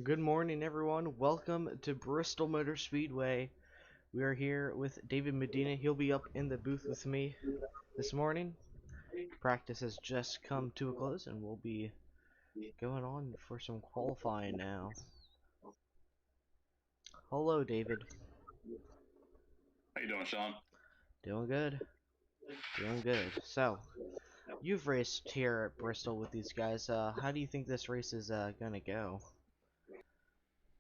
Good morning, everyone. Welcome to Bristol Motor Speedway. We are here with David Medina. He'll be up in the booth with me this morning. Practice has just come to a close, and we'll be going on for some qualifying now. Hello, David. How you doing, Sean? Doing good. Doing good. So, you've raced here at Bristol with these guys. How do you think this race is gonna go?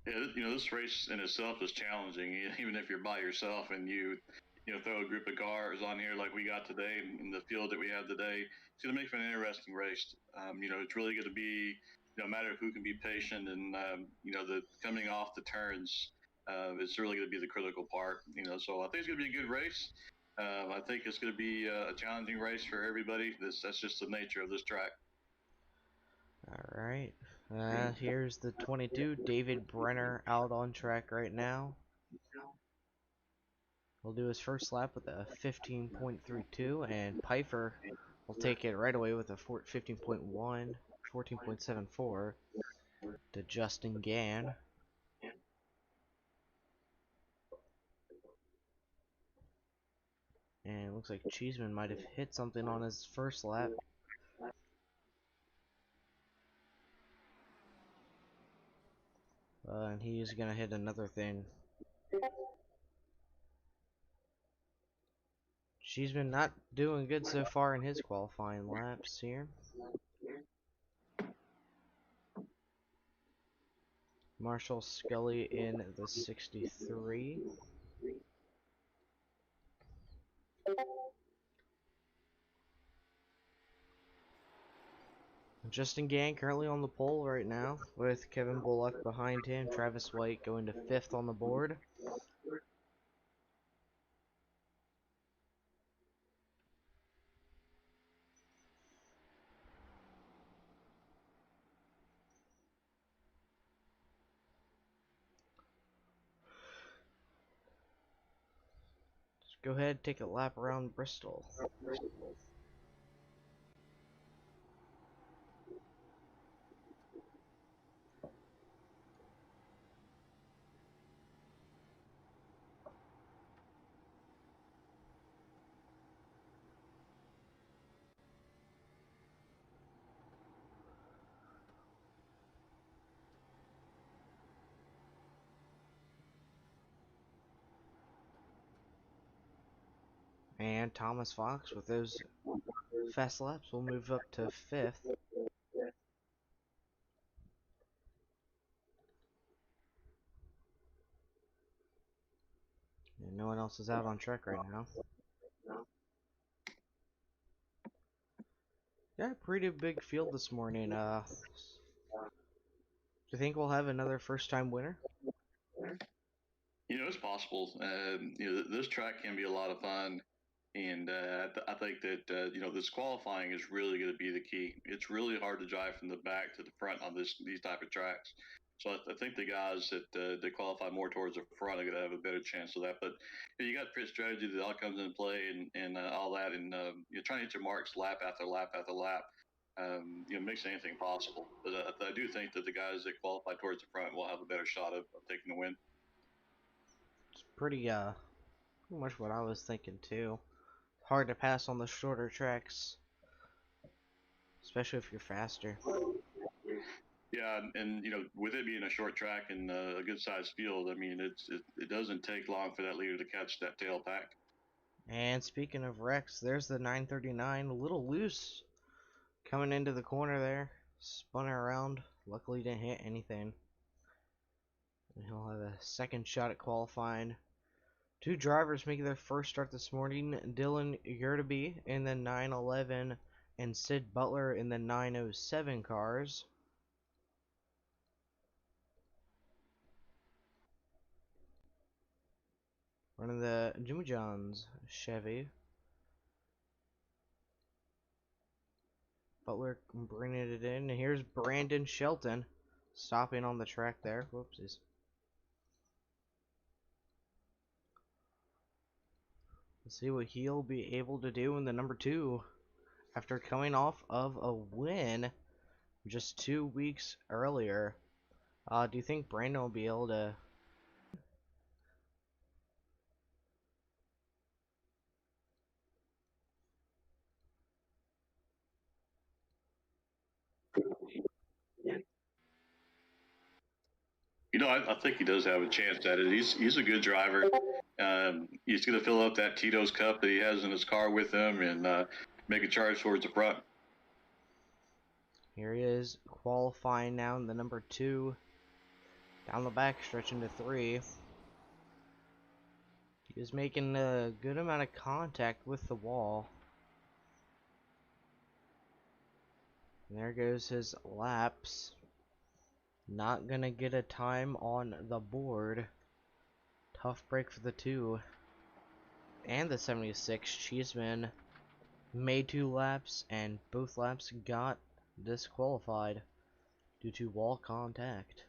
Yeah, this race in itself is challenging, even if you're by yourself and you throw a group of cars on here like we got today in the field that we have today. It's going to make for an interesting race. It's really going to be, no matter who can be patient and, the coming off the turns, it's really going to be the critical part, so I think it's going to be a good race. I think it's going to be a challenging race for everybody. That's just the nature of this track. Alright. Here's the 22, David Brenner, out on track right now. He'll do his first lap with a 15.32, and Pfeiffer will take it right away with a 15.1, 14.74 to Justin Gann. And it looks like Cheeseman might have hit something on his first lap. And he's going to hit another thing. Cheeseman not doing good so far in his qualifying laps here. Marshall Scully in the 63. Justin Gang currently on the pole right now, with Kevin Bullock behind him. Travis White going to 5th on the board. Let's go ahead, take a lap around Bristol. And Thomas Fox, with those fast laps, will move up to 5th. And no one else is out on track right now. Yeah, pretty big field this morning. Do you think we'll have another first-time winner? It's possible. This track can be a lot of fun, and I think that this qualifying is really going to be the key. It's really hard to drive from the back to the front on these type of tracks. So I think the guys that qualify more towards the front are going to have a better chance of that. But you got pit strategy that all comes into play and all that, and you're trying to hit your marks lap after lap after lap. Makes anything possible. But I do think that the guys that qualify towards the front will have a better shot of taking the win. It's pretty much what I was thinking too. Hard to pass on the shorter tracks, especially if you're faster. Yeah, and with it being a short track and a good sized field, I mean, it doesn't take long for that leader to catch that tail pack. And speaking of Rex, there's the 939, a little loose coming into the corner there. Spun around, luckily didn't hit anything. And he'll have a second shot at qualifying. Two drivers making their first start this morning, Dylan Yurtby in the 911 and Sid Butler in the 907 cars. Running the Jimmy John's Chevy. Butler bringing it in. And here's Brandon Shelton stopping on the track there. Whoopsies. Let's see what he'll be able to do in the number 2 after coming off of a win just 2 weeks earlier. Do you think Brandon will be able to? I think he does have a chance at it. He's a good driver. He's going to fill up that Tito's cup that he has in his car with him and make a charge towards the front. Here he is qualifying now in the number 2. Down the back stretch into 3. He is making a good amount of contact with the wall. And there goes his laps. Not gonna get a time on the board. Tough break for the 2. And the 76. Cheeseman made 2 laps, and both laps got disqualified due to wall contact.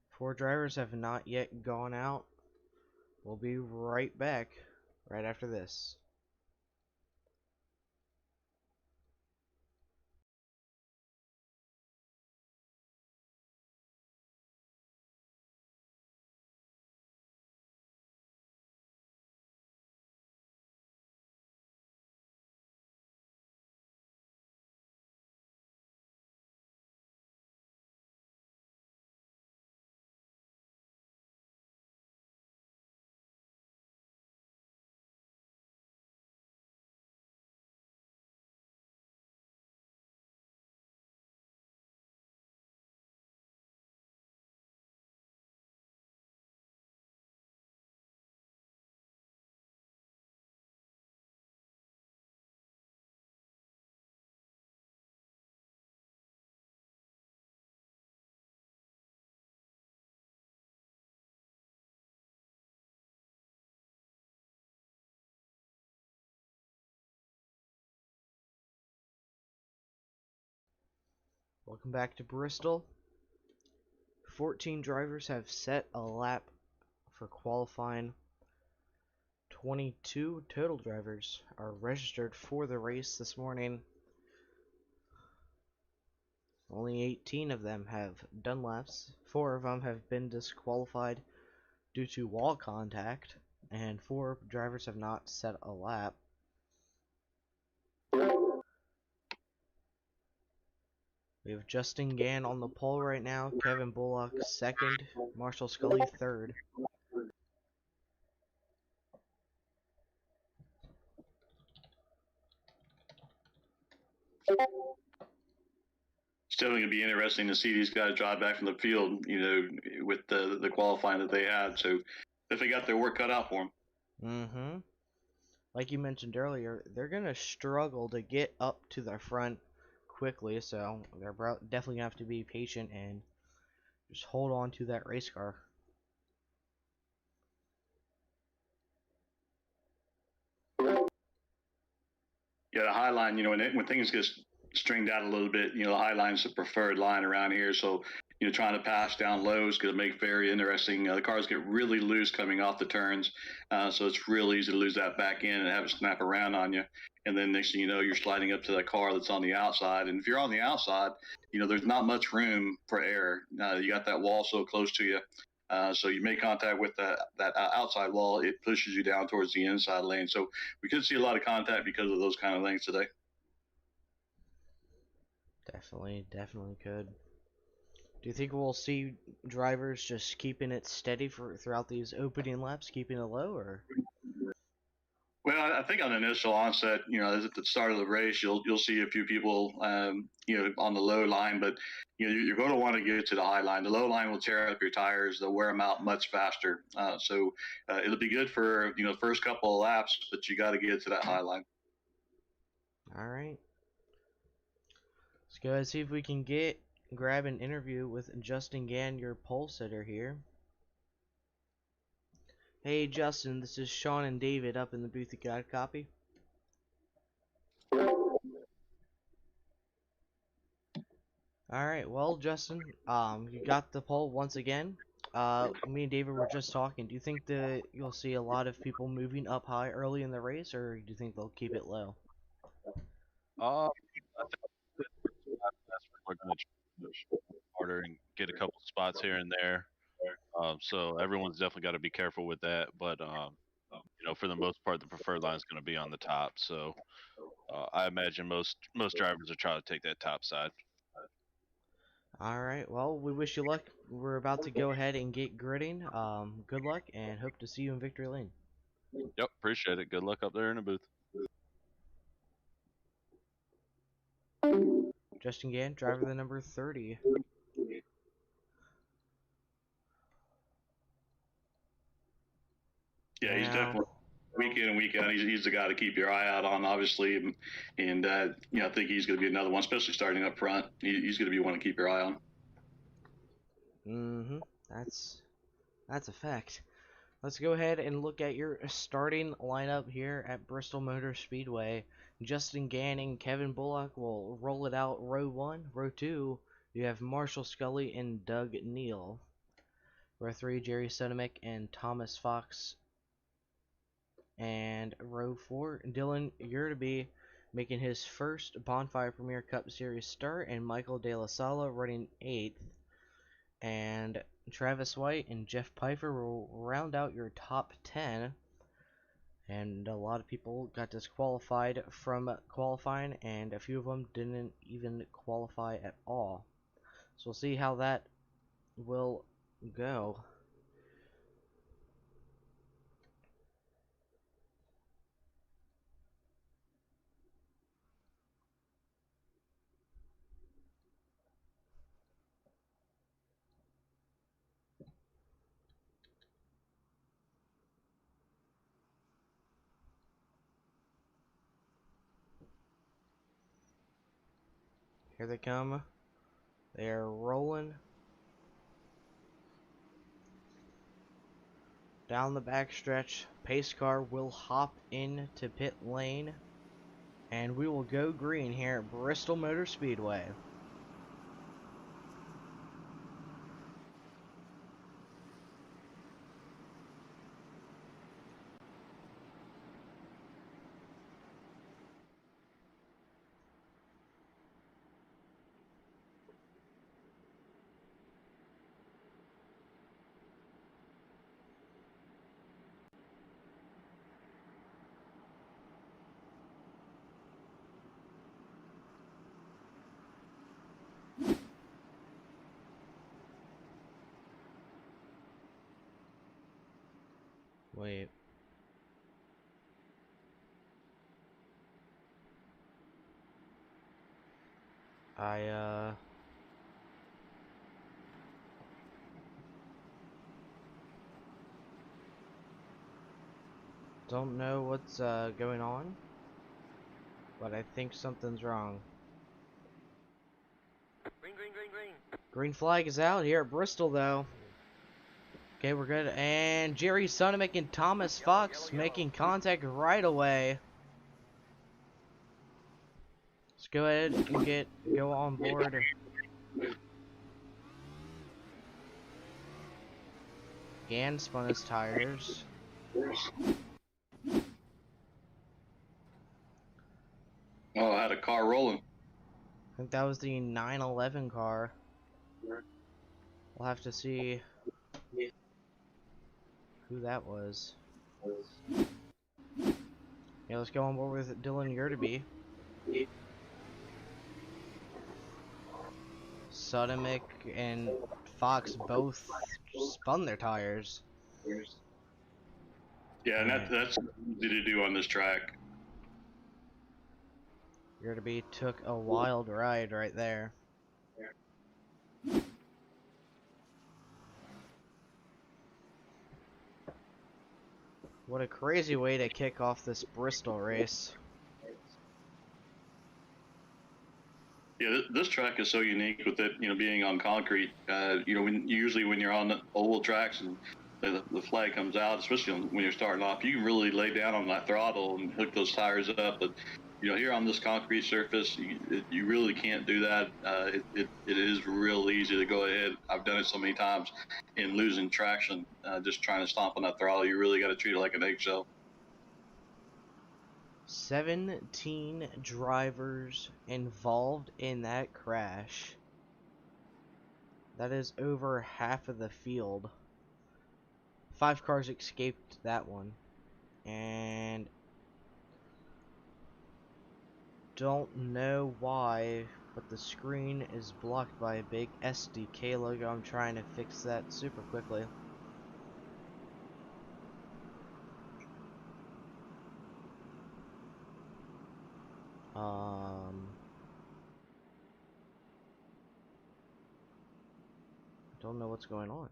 Four drivers have not yet gone out. We'll be right back right after this. Welcome back to Bristol. 14 drivers have set a lap for qualifying. 22 total drivers are registered for the race this morning. Only 18 of them have done laps. 4 of them have been disqualified due to wall contact, and 4 drivers have not set a lap. We have Justin Gann on the pole right now, Kevin Bullock second, Marshall Scully third. It's definitely going to be interesting to see these guys drive back from the field, with the qualifying that they had. So if they got their work cut out for them. Like you mentioned earlier, they're going to struggle to get up to the front quickly, so they're definitely going to have to be patient and just hold on to that race car. Yeah, the high line, when things get stringed out a little bit, the high line's the preferred line around here. So, trying to pass down lows could make very interesting. The cars get really loose coming off the turns. So it's real easy to lose that back end and have it snap around on you. And then next thing you know, you're sliding up to that car that's on the outside. And if you're on the outside, there's not much room for error. You got that wall so close to you. So you make contact with that outside wall, it pushes you down towards the inside lane. So we could see a lot of contact because of those kind of things today. Definitely could. Do you think we'll see drivers just keeping it steady throughout these opening laps, keeping it low, or? Well, I think on the initial onset, at the start of the race, you'll see a few people, on the low line, but you're going to want to get to the high line. The low line will tear up your tires; they'll wear them out much faster. So it'll be good for first couple of laps, but you got to get to that high line. All right. Let's go ahead and see if we can grab an interview with Justin Gann, your pole sitter here. Hey Justin, this is Sean and David up in the booth. You got a copy? Alright, well Justin, you got the pole once again. Me and David were just talking. Do you think that you'll see a lot of people moving up high early in the race, or do you think they'll keep it low? I think that's where we're going to push harder and get a couple spots here and there. So everyone's definitely got to be careful with that. But for the most part, the preferred line is going to be on the top. So I imagine most drivers are trying to take that top side. All right. Well, we wish you luck. We're about to go ahead and get gridding. Good luck, and hope to see you in victory lane. Yep, appreciate it. Good luck up there in the booth. Justin Gann, driver the number 30. Yeah, he's Now, definitely week in and week out. He's the guy to keep your eye out on, obviously, and I think he's going to be another one, especially starting up front. He's going to be one to keep your eye on. mm-hmm. That's a fact. Let's go ahead and look at your starting lineup here at Bristol Motor Speedway. Justin Gann and Kevin Bullock will roll it out row 1. Row 2, you have Marshall Scully and Doug Neal. Row 3, Jerry Sodemick and Thomas Fox. And row 4, Dylan Yurtby making his first Bonfire Premier Cup Series start, and Michael De La Sala running 8th. And Travis White and Jeff Pfeiffer will round out your top 10. And a lot of people got disqualified from qualifying, and a few of them didn't even qualify at all. So we'll see how that will go. Here they come. They're rolling down the backstretch. Pace car will hop into pit lane, and we will go green here at Bristol Motor Speedway. Wait. I don't know what's going on, but I think something's wrong. Green, green, green, green. Green flag is out here at Bristol, though. Okay, we're good. And Jerry Sodemick and Thomas Fox making contact right away. Let's go ahead and go on board. Gann spun his tires. Oh, I had a car rolling. I think that was the 911 car. We'll have to see who that was. Yeah, let's go on board with Dylan Yurtby. Sodemick and Fox both spun their tires. Yeah, and that's easy to do on this track. Yurtby took a wild ride right there. What a crazy way to kick off this Bristol race. Yeah, this track is so unique with it, being on concrete. Usually when you're on the oval tracks and the flag comes out, especially when you're starting off, you can really lay down on that throttle and hook those tires up. But here on this concrete surface, you really can't do that. It is real easy to go ahead. I've done it so many times in losing traction, just trying to stomp on that throttle. You really got to treat it like an eggshell. 17 drivers involved in that crash. That is over half of the field. 5 cars escaped that one. And don't know why, but the screen is blocked by a big SDK logo. I'm trying to fix that super quickly. Don't know what's going on.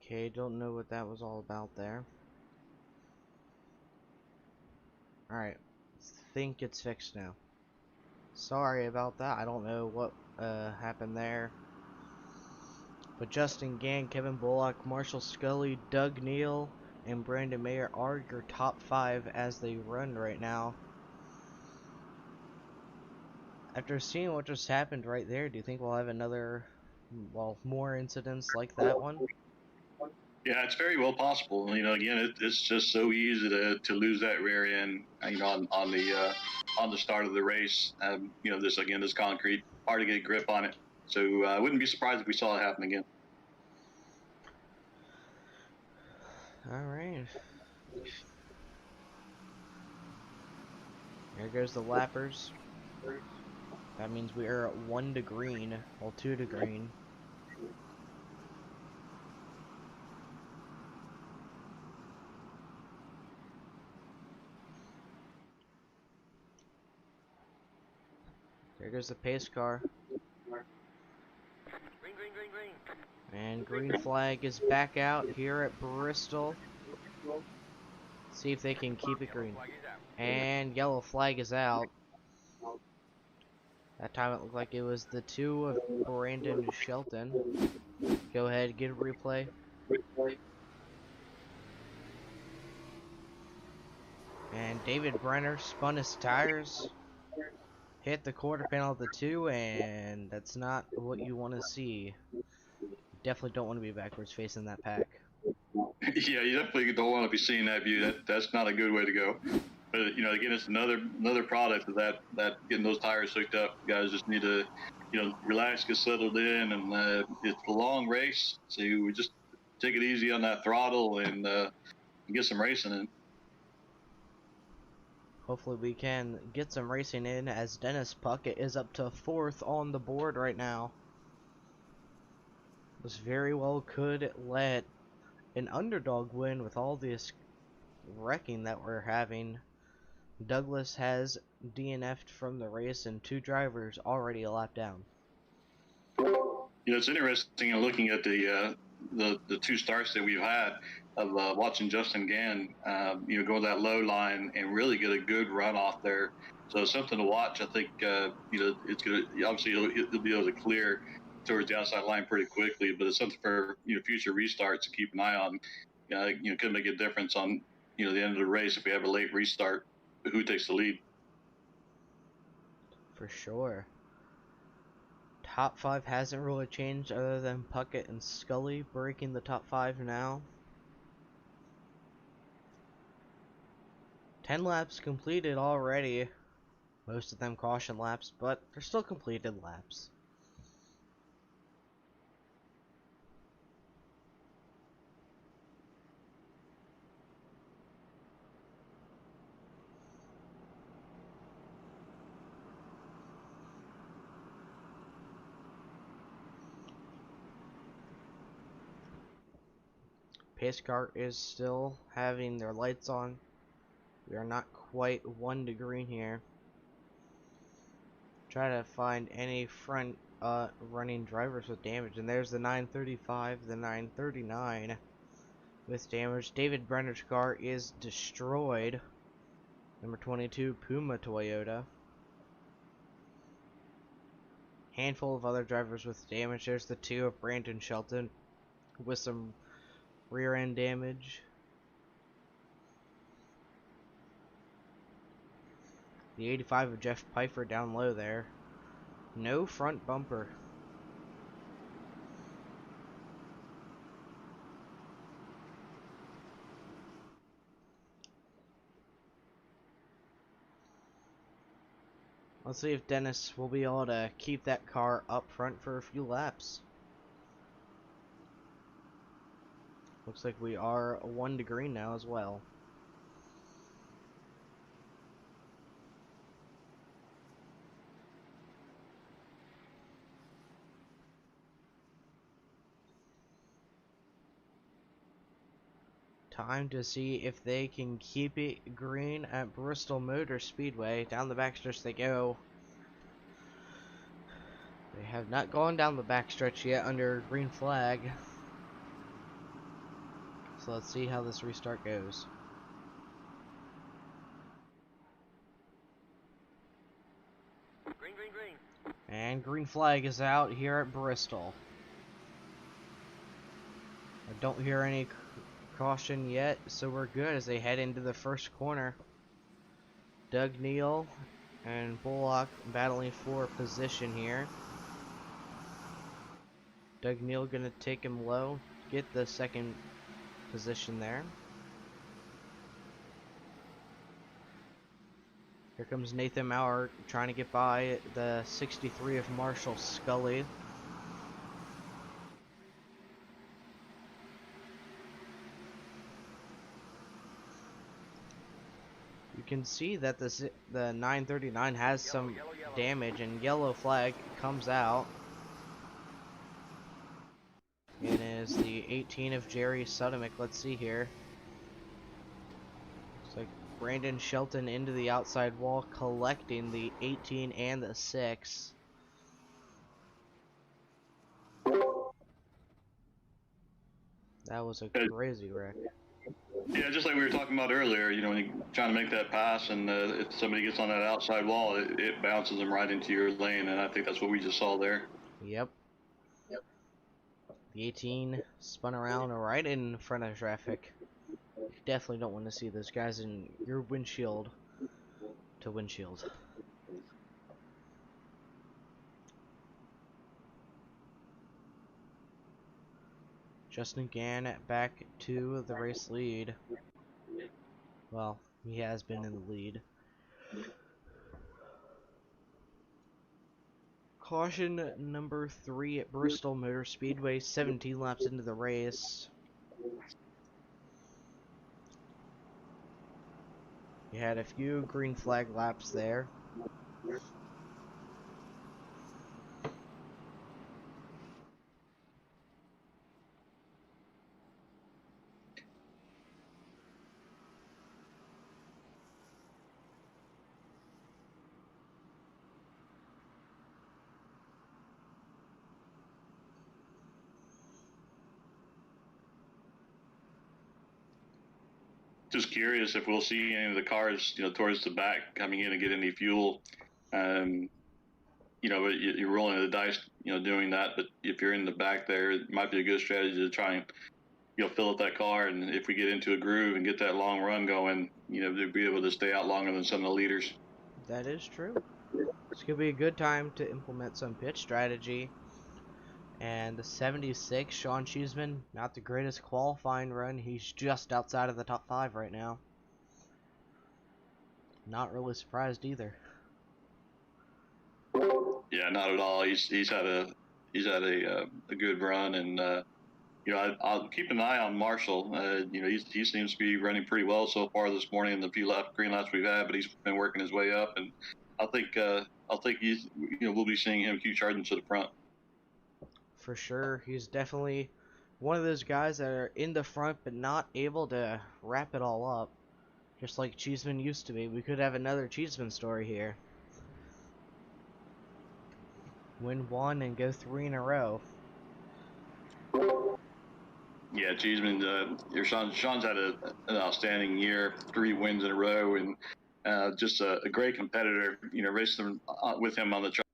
Okay, don't know what that was all about there. Alright, think it's fixed now. Sorry about that, I don't know what happened there. But Justin Gann, Kevin Bullock, Marshall Scully, Doug Neal, and Brandon Mayer are your top 5 as they run right now. After seeing what just happened right there, do you think we'll have another, well, more incidents like that one? Yeah, it's very well possible. Again, it's just so easy to lose that rear end. On the start of the race. This concrete, hard to get grip on it. So I wouldn't be surprised if we saw it happen again. All right. Here goes the lappers. That means we are at 1 to green, well 2 to green. There goes the pace car. Green, green, green, green. And green flag is back out here at Bristol. See if they can keep it green. And yellow flag is out. That time it looked like it was the 2 of Brandon Shelton. Go ahead, get a replay. And David Brenner spun his tires. Hit the quarter panel of the 2, and that's not what you want to see. You definitely don't want to be backwards facing that pack. Yeah, you definitely don't want to be seeing that view. That's not a good way to go. But again, it's another product of that getting those tires hooked up. You guys just need to, relax, get settled in, and it's a long race, so we just take it easy on that throttle and get some racing in. Hopefully we can get some racing in, as Dennis Puckett is up to 4th on the board right now. This very well could let an underdog win with all this wrecking that we're having. Douglas has DNF'd from the race, and 2 drivers already a lap down. It's interesting looking at the 2 starts that we've had of watching Justin Gann, go that low line and really get a good run off there. So it's something to watch. I think, it's going to, obviously he'll be able to clear towards the outside line pretty quickly, but it's something for, future restarts to keep an eye on. Could make a difference on, the end of the race if we have a late restart, who takes the lead. For sure. Top 5 hasn't really changed other than Puckett and Scully breaking the top 5 now. 10 laps completed already. Most of them caution laps, but they're still completed laps. Pace car is still having their lights on. We are not quite 1 to green here. Try to find any front running drivers with damage, and there's the 935, the 939 with damage. David Brenner's car is destroyed. Number 22, Puma Toyota. Handful of other drivers with damage. There's the 2 of Brandon Shelton with some rear end damage. The 85 of Jeff Pfeiffer down low there. No front bumper. Let's see if Dennis will be able to keep that car up front for a few laps. Looks like we are 1 to green now as well. Time to see if they can keep it green at Bristol Motor Speedway. Down the backstretch they go. They have not gone down the backstretch yet under green flag. So let's see how this restart goes. Green, green, green. And green flag is out here at Bristol. I don't hear any caution yet, so we're good as they head into the first corner. Doug Neal and Bullock battling for position here. Doug Neal gonna take him low, get the second position there. Here comes Nathan Maurer trying to get by the 63 of Marshall Scully. You can see that the 939 has some damage, and yellow flag comes out. It is the 18 of Jerry Sudomic. Let's see here. Looks like Brandon Shelton into the outside wall, collecting the 18 and the 6. That was a crazy wreck. Yeah, just like we were talking about earlier, you know, when you're trying to make that pass and if somebody gets on that outside wall, it bounces them right into your lane, and I think that's what we just saw there. Yep. The 18 spun around right in front of traffic. You definitely don't want to see those guys in your windshield to windshield. Justin Gann back to the race lead. Well, he has been in the lead. Caution number 3 at Bristol Motor Speedway, 17 laps into the race. You had a few green flag laps there. Just curious if we'll see any of the cars, you know, towards the back coming in and get any fuel. You know, you're rolling the dice, you know, doing that. But if you're in the back there, it might be a good strategy to try and, you know, fill up that car. And if we get into a groove and get that long run going, you know, they'll be able to stay out longer than some of the leaders. That is true. It's going to be a good time to implement some pit strategy. And the 76, Sean Cheeseman, not the greatest qualifying run. He's just outside of the top 5 right now. Not really surprised either. Yeah, not at all. He's had a good run, and you know, I'll keep an eye on Marshall. You know, he seems to be running pretty well so far this morning in the few green laps we've had, but he's been working his way up, and I think he's, you know, we'll be seeing him keep charging to the front. For sure, he's definitely one of those guys that are in the front but not able to wrap it all up, just like Cheeseman used to be. We could have another Cheeseman story here. win one and go 3 in a row. Yeah, Cheeseman, Sean's had an outstanding year, 3 wins in a row, and just a great competitor. You know, racing with him on the track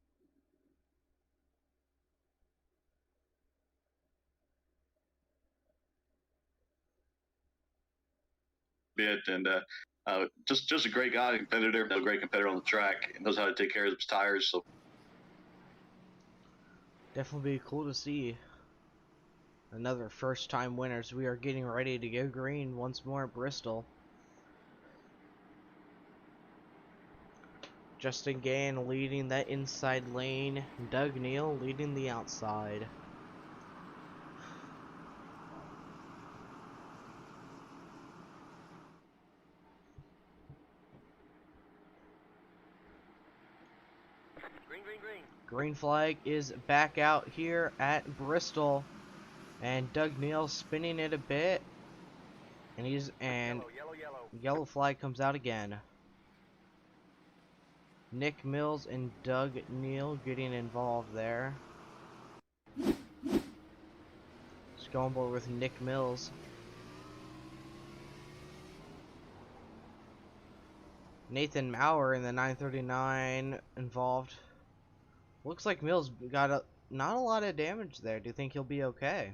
bit, and just a great guy, competitor, a great competitor on the track, and knows how to take care of his tires. So Definitely be cool to see another first time winners. We are getting ready to go green once more at Bristol. Justin Gann leading that inside lane. Doug Neal leading the outside. Green, green, green. Green flag is back out here at Bristol. And Doug Neal spinning it a bit. And Yellow, yellow, yellow. yellow flag comes out again. Nick Mills and Doug Neal getting involved there. Just going board with Nick Mills. Nathan Maurer in the 939 involved. Looks like Mills got not a lot of damage there. Do you think he'll be okay?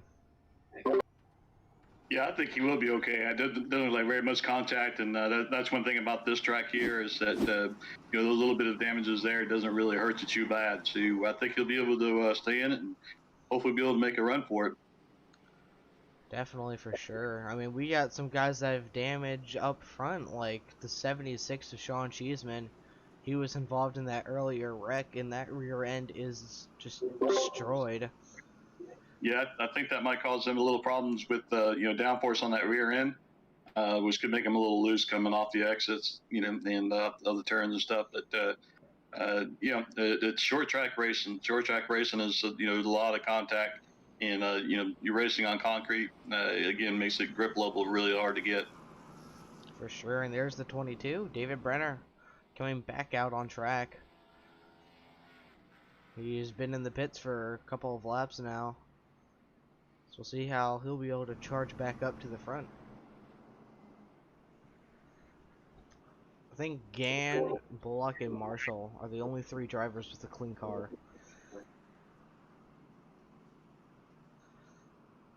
yeah, I think he will be okay. I doesn't look like very much contact, and that's one thing about this track here is that you know, those little bit of damages there doesn't really hurt you too bad. So I think he'll be able to stay in it and hopefully be able to make a run for it. Definitely, for sure. I mean, we got some guys that have damage up front, like the 76 of Sean Cheeseman. He was involved in that earlier wreck, and that rear end is just destroyed. Yeah, I think that might cause them a little problems with you know, downforce on that rear end, which could make them a little loose coming off the exits, you know, and other turns and stuff. But you know, it's short track racing. Short track racing is you know, a lot of contact, and you know, you're racing on concrete. Again, makes the grip level really hard to get. For sure, and there's the 22, David Brenner, coming back out on track. He's been in the pits for a couple of laps now. So we'll see how he'll be able to charge back up to the front. I think Gann, Bullock, and Marshall are the only 3 drivers with a clean car.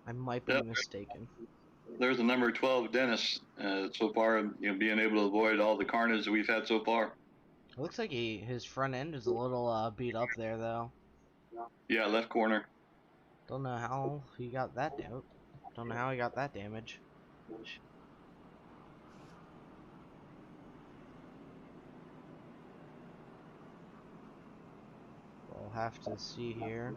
I might be mistaken. There's the number 12, Dennis. So far, you know, being able to avoid all the carnage that we've had so far. It looks like his front end is a little beat up there, though. Yeah, left corner. Don't know how he got that down. Don't know how he got that damage. We'll have to see here.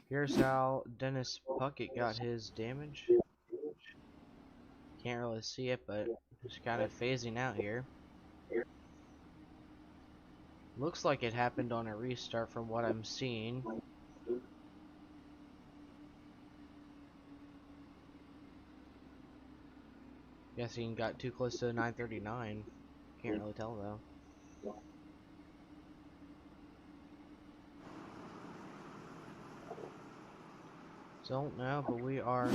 Here's how Dennis Puckett got his damage. Can't really see it, but just kind of phasing out here. Looks like it happened on a restart from what I'm seeing. Guessing got too close to the 939. Can't really tell though. Don't know, but we are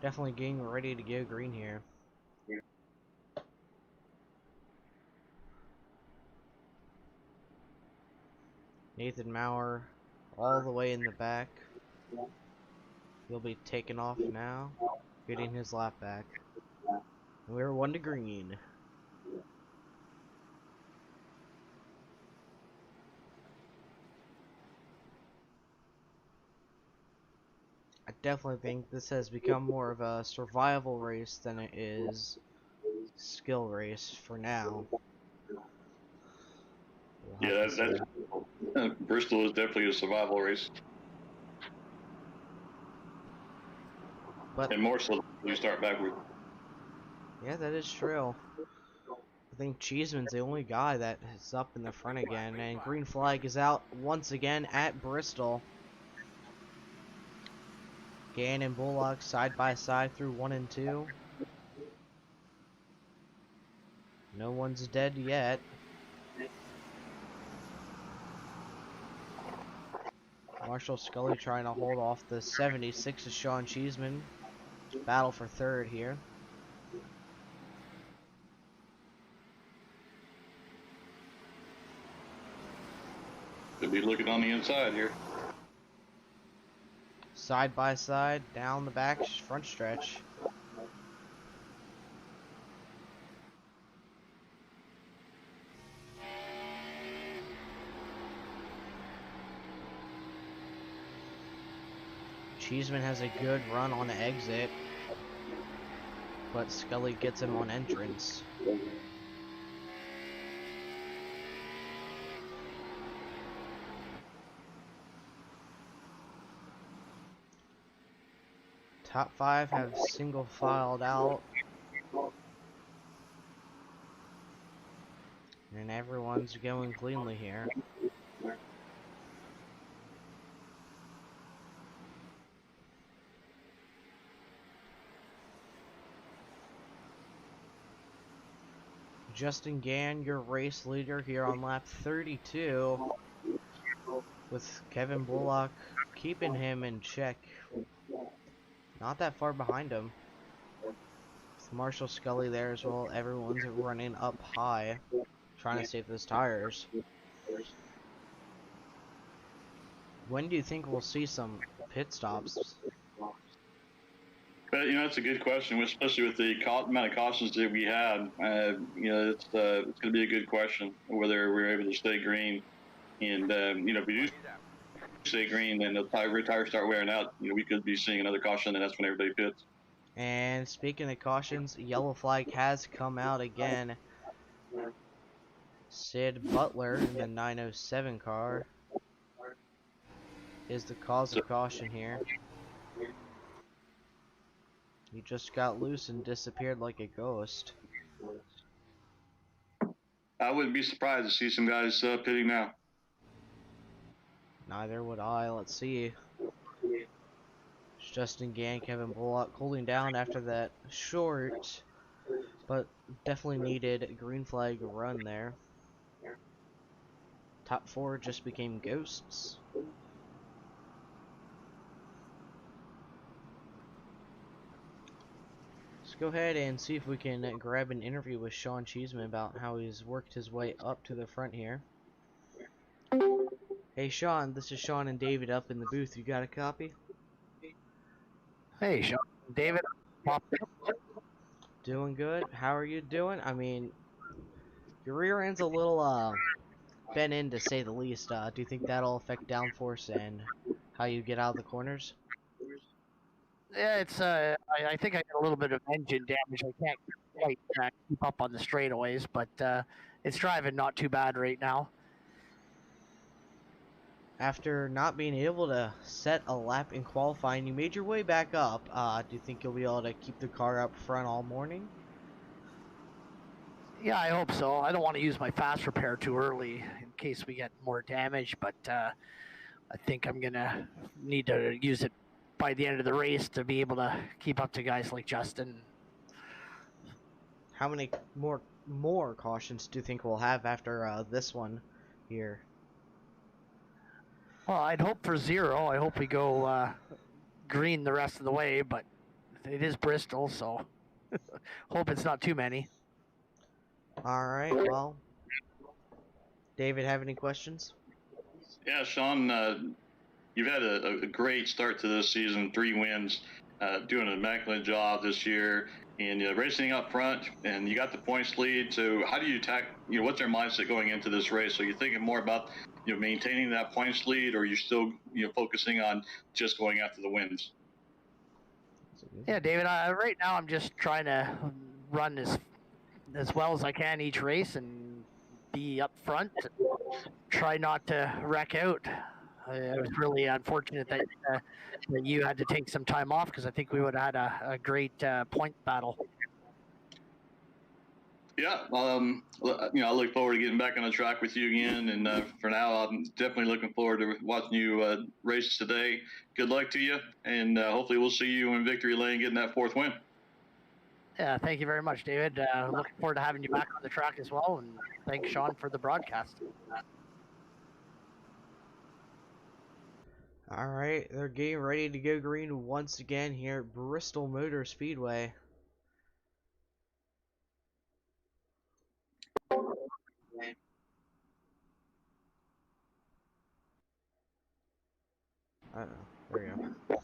definitely getting ready to go green here. Nathan Maurer all the way in the back. He'll be taking off now, getting his lap back. And we're 1 to green. I definitely think this has become more of a survival race than it is skill race for now. Yeah, Bristol is definitely a survival race. But and more so when you start backward. yeah, that is true. I think Cheeseman's the only guy that is up in the front again, and green flag is out once again at Bristol. Gann and Bullock side by side through 1 and 2. No one's dead yet. Marshall Scully trying to hold off the 76 of Sean Cheeseman. Battle for third here. Could be looking on the inside here. Side by side, down the back front stretch. Cheeseman has a good run on the exit, but Scully gets him on entrance. Top 5 have single filed out. And everyone's going cleanly here. Justin Gann, your race leader here on lap 32, with Kevin Bullock keeping him in check. Not that far behind him. With Marshall Scully there as well, everyone's running up high, trying to save those tires. When do you think we'll see some pit stops? But that's a good question, especially with the amount of cautions that we had. It's going to be a good question whether we're able to stay green. And if we do stay green, then the tires start wearing out. We could be seeing another caution, and that's when everybody pits. And speaking of cautions, yellow flag has come out again. Sid Butler in the 907 car is the cause of caution here. He just got loose and disappeared like a ghost. I wouldn't be surprised to see some guys pitting now. Neither would I. Let's see. It's Justin Gann, Kevin Bullock cooling down after that short, but definitely needed green flag run there. Top 4 just became ghosts. Let's go ahead and see if we can grab an interview with Sean Cheeseman about how he's worked his way up to the front here. Hey Sean, this is Sean and David up in the booth. You got a copy? Hey, Sean. David. Doing good. How are you doing? I mean, your rear end's a little bent in to say the least. Do you think that'll affect downforce and how you get out of the corners? Yeah, it's I think I got a little bit of engine damage. I can't quite keep up on the straightaways, but it's driving not too bad right now. After not being able to set a lap in qualifying, you made your way back up. Do you think you'll be able to keep the car up front all morning? Yeah, I hope so. I don't want to use my fast repair too early in case we get more damage, but I think I'm going to need to use it by the end of the race to be able to keep up to guys like Justin. How many more cautions do you think we'll have after this one here? Well, I'd hope for 0. I hope we go green the rest of the way, but it is Bristol, so hope it's not too many. Alright, well, David, have any questions? Yeah, Sean, you've had a great start to this season, 3 wins, doing an immaculate job this year, and racing up front, and you got the points lead. So how do you attack, what's their mindset going into this race? Are you thinking more about, maintaining that points lead, or are you still, focusing on just going after the wins? Yeah, David, right now I'm just trying to run as well as I can each race and be up front. Try not to wreck out. It was really unfortunate that you had to take some time off because I think we would have had a great point battle. Yeah, I look forward to getting back on the track with you again. And for now, I'm definitely looking forward to watching you race today. Good luck to you, and hopefully we'll see you in victory lane getting that 4th win. Yeah, thank you very much, David. Looking forward to having you back on the track as well, and thanks, Sean, for the broadcast. Alright, they're getting ready to go green once again here at Bristol Motor Speedway. There we go.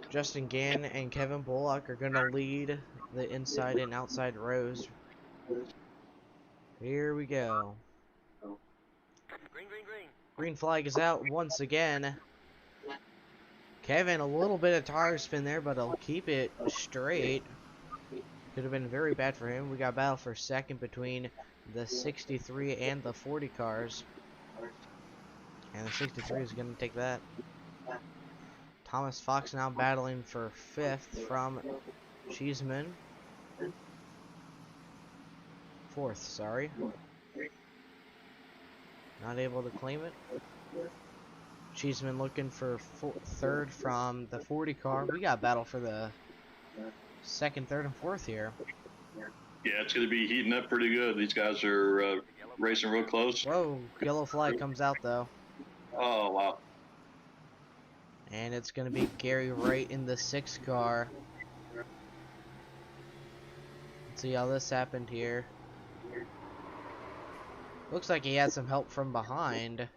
Justin Gann and Kevin Bullock are going to lead the inside and outside rows. Here we go. Green, green, green. Green flag is out once again. Kevin, a little bit of tire spin there, but he'll keep it straight. Could have been very bad for him. We got battle for second between the 63 and the 40 cars. And the 63 is going to take that. Thomas Fox now battling for 5th from Cheeseman. 4th, sorry. Not able to claim it. Cheeseman looking for 3rd from the 40 car. We got battle for the 2nd, 3rd, and 4th here. Yeah, it's going to be heating up pretty good. These guys are racing real close. Whoa, yellow flag comes out though. Oh, wow. And it's going to be Gary Wright in the 6 car. Let's see how this happened here. Looks like he had some help from behind.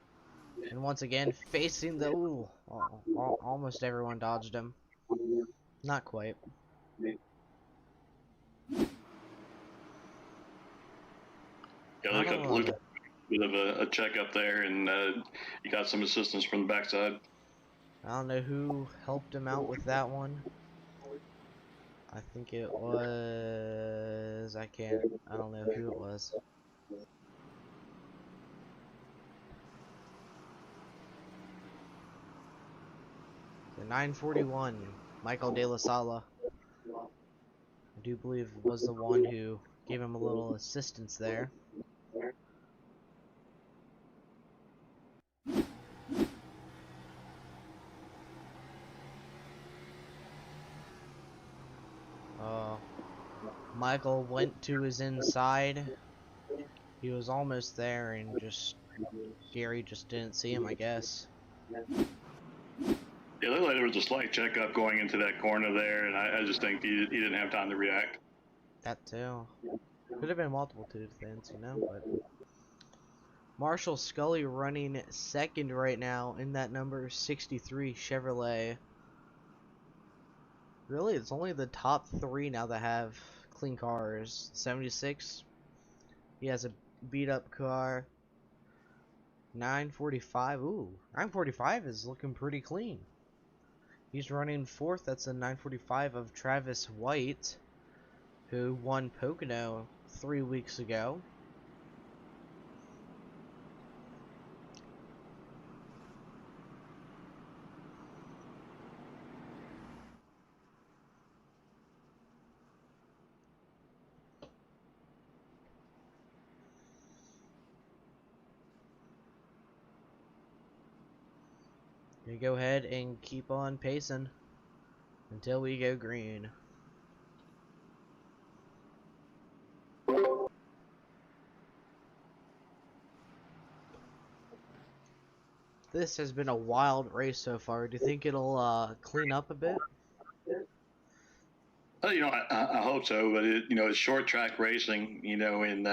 And once again, facing the... Ooh, almost everyone dodged him. Not quite. Yeah, look a bit of a checkup there, and you got some assistance from the backside. I don't know who helped him out with that one. I think it was... I don't know who it was. The 941, Michael De La Sala. I do believe was the one who gave him a little assistance there. Michael went to his inside. He was almost there, and Gary just didn't see him, I guess. Yeah, it looked like there was a slight checkup going into that corner there, and I just think he didn't have time to react. That too. Could have been multiple things, you know, but... Marshall Scully running 2nd right now in that number 63 Chevrolet. Really, it's only the top 3 now that have clean cars. 76, he has a beat up car. 945, ooh, 945 is looking pretty clean. He's running 4th, that's a 945 of Travis White, who won Pocono 3 weeks ago. We go ahead and keep on pacing until we go green. This has been a wild race so far. Do you think it'll clean up a bit? I hope so, but it's short track racing, and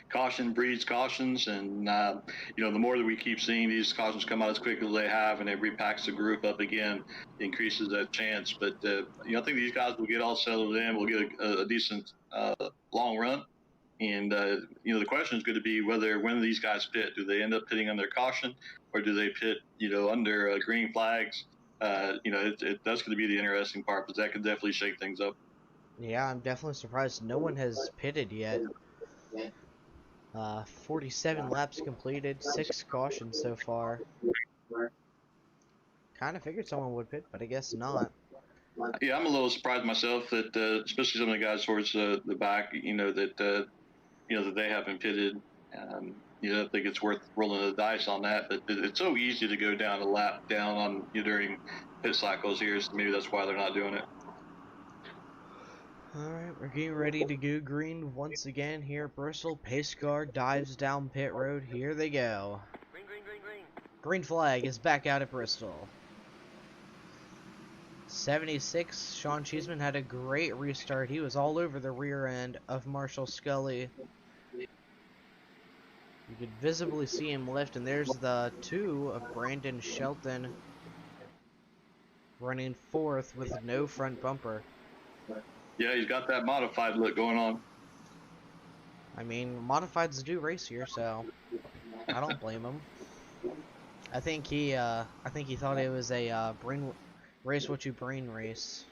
caution breeds cautions, and the more that we keep seeing these cautions come out as quick as they have, and it repacks the group up again, increases that chance. But I think these guys will get all settled in. We'll get a decent long run, and the question is going to be when these guys pit. Do they end up pitting on their caution, or do they pit under green flags? That's going to be the interesting part, because that could definitely shake things up. Yeah, I'm definitely surprised no one has pitted yet. 47 laps completed, 6 cautions so far. Kind of figured someone would pit, but I guess not. Yeah, I'm a little surprised myself that, especially some of the guys towards the back, that that they have been pitted. I think it's worth rolling the dice on that. But it's so easy to go down a lap down on during pit cycles here, so maybe that's why they're not doing it. Alright, we're getting ready to go green once again here at Bristol. Pace car dives down pit road. Here they go. Green, green, green, green. Green flag is back out at Bristol. 76, Sean Cheeseman had a great restart. He was all over the rear end of Marshall Scully. You could visibly see him lift, and there's the 2 of Brandon Shelton running 4th with no front bumper. Yeah, he's got that modified look going on. I mean, modifieds do race here, so I don't blame him. I think he thought it was a brain race what you brain race.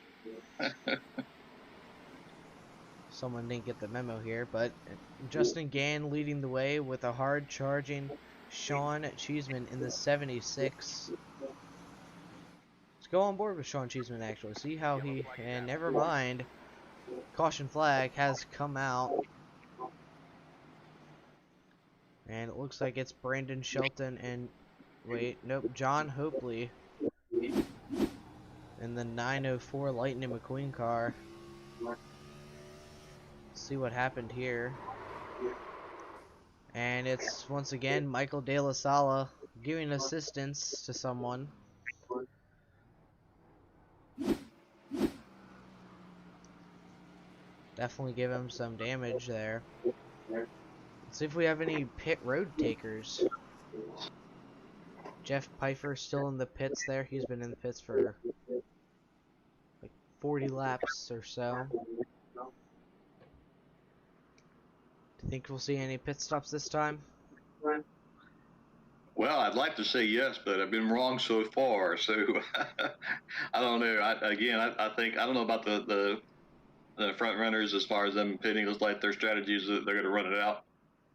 Someone didn't get the memo here, but Justin Gann leading the way with a hard charging Sean Cheeseman in the 76. Let's go on board with Sean Cheeseman actually. See how he, and never mind, caution flag has come out. And it looks like it's Brandon Shelton and, wait, nope, John Hopley in the 904 Lightning McQueen car. See what happened here. And it's once again Michael De La Sala giving assistance to someone. Definitely give him some damage there. Let's see if we have any pit road takers. Jeff Pfeiffer still in the pits there. He's been in the pits for like 40 laps or so. Do you think we'll see any pit stops this time? Well, I'd like to say yes, but I've been wrong so far. So I don't know. I think I don't know about the front runners as far as them pitting. Looks like their strategy is that they're going to run it out.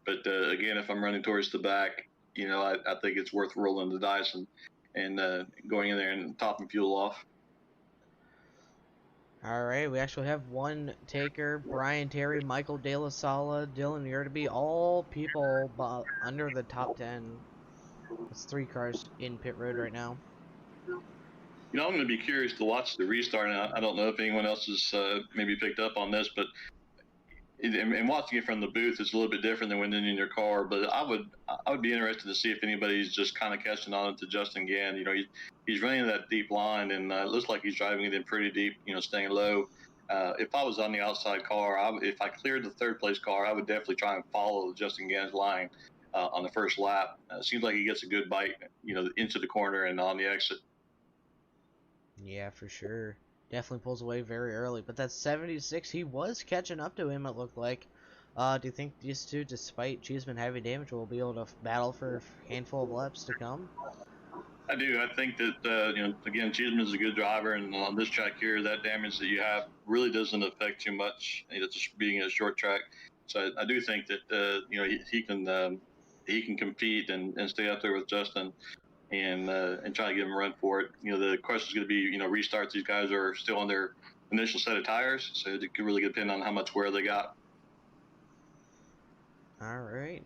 But again, if I'm running towards the back, I think it's worth rolling the dice and going in there and topping fuel off. Alright, we actually have one taker, Brian Terry, Michael De La Sala, Dylan Yerby, all people under the top 10. It's 3 cars in pit road right now. I'm going to be curious to watch the restart. And I don't know if anyone else has maybe picked up on this, but and watching it from the booth is a little bit different than when in your car. But I would be interested to see if anybody's just kind of catching on to Justin Gann. He's running that deep line, and it looks like he's driving it in pretty deep. Staying low. If I was on the outside car, if I cleared the third place car, I would definitely try and follow Justin Gann's line on the first lap. Seems like he gets a good bite, into the corner and on the exit. Yeah, for sure. Definitely pulls away very early, but that 76, he was catching up to him, it looked like. Do you think these two, despite Cheeseman having damage, will be able to battle for a handful of laps to come? I do. I think that, again, Cheeseman's a good driver, and on this track here, that damage that you have really doesn't affect too much. It's just being a short track. So I do think that, he can compete and stay up there with Justin. And try to give them a run for it. The question is going to be, restarts. These guys are still on their initial set of tires, so it could really depend on how much wear they got. All right.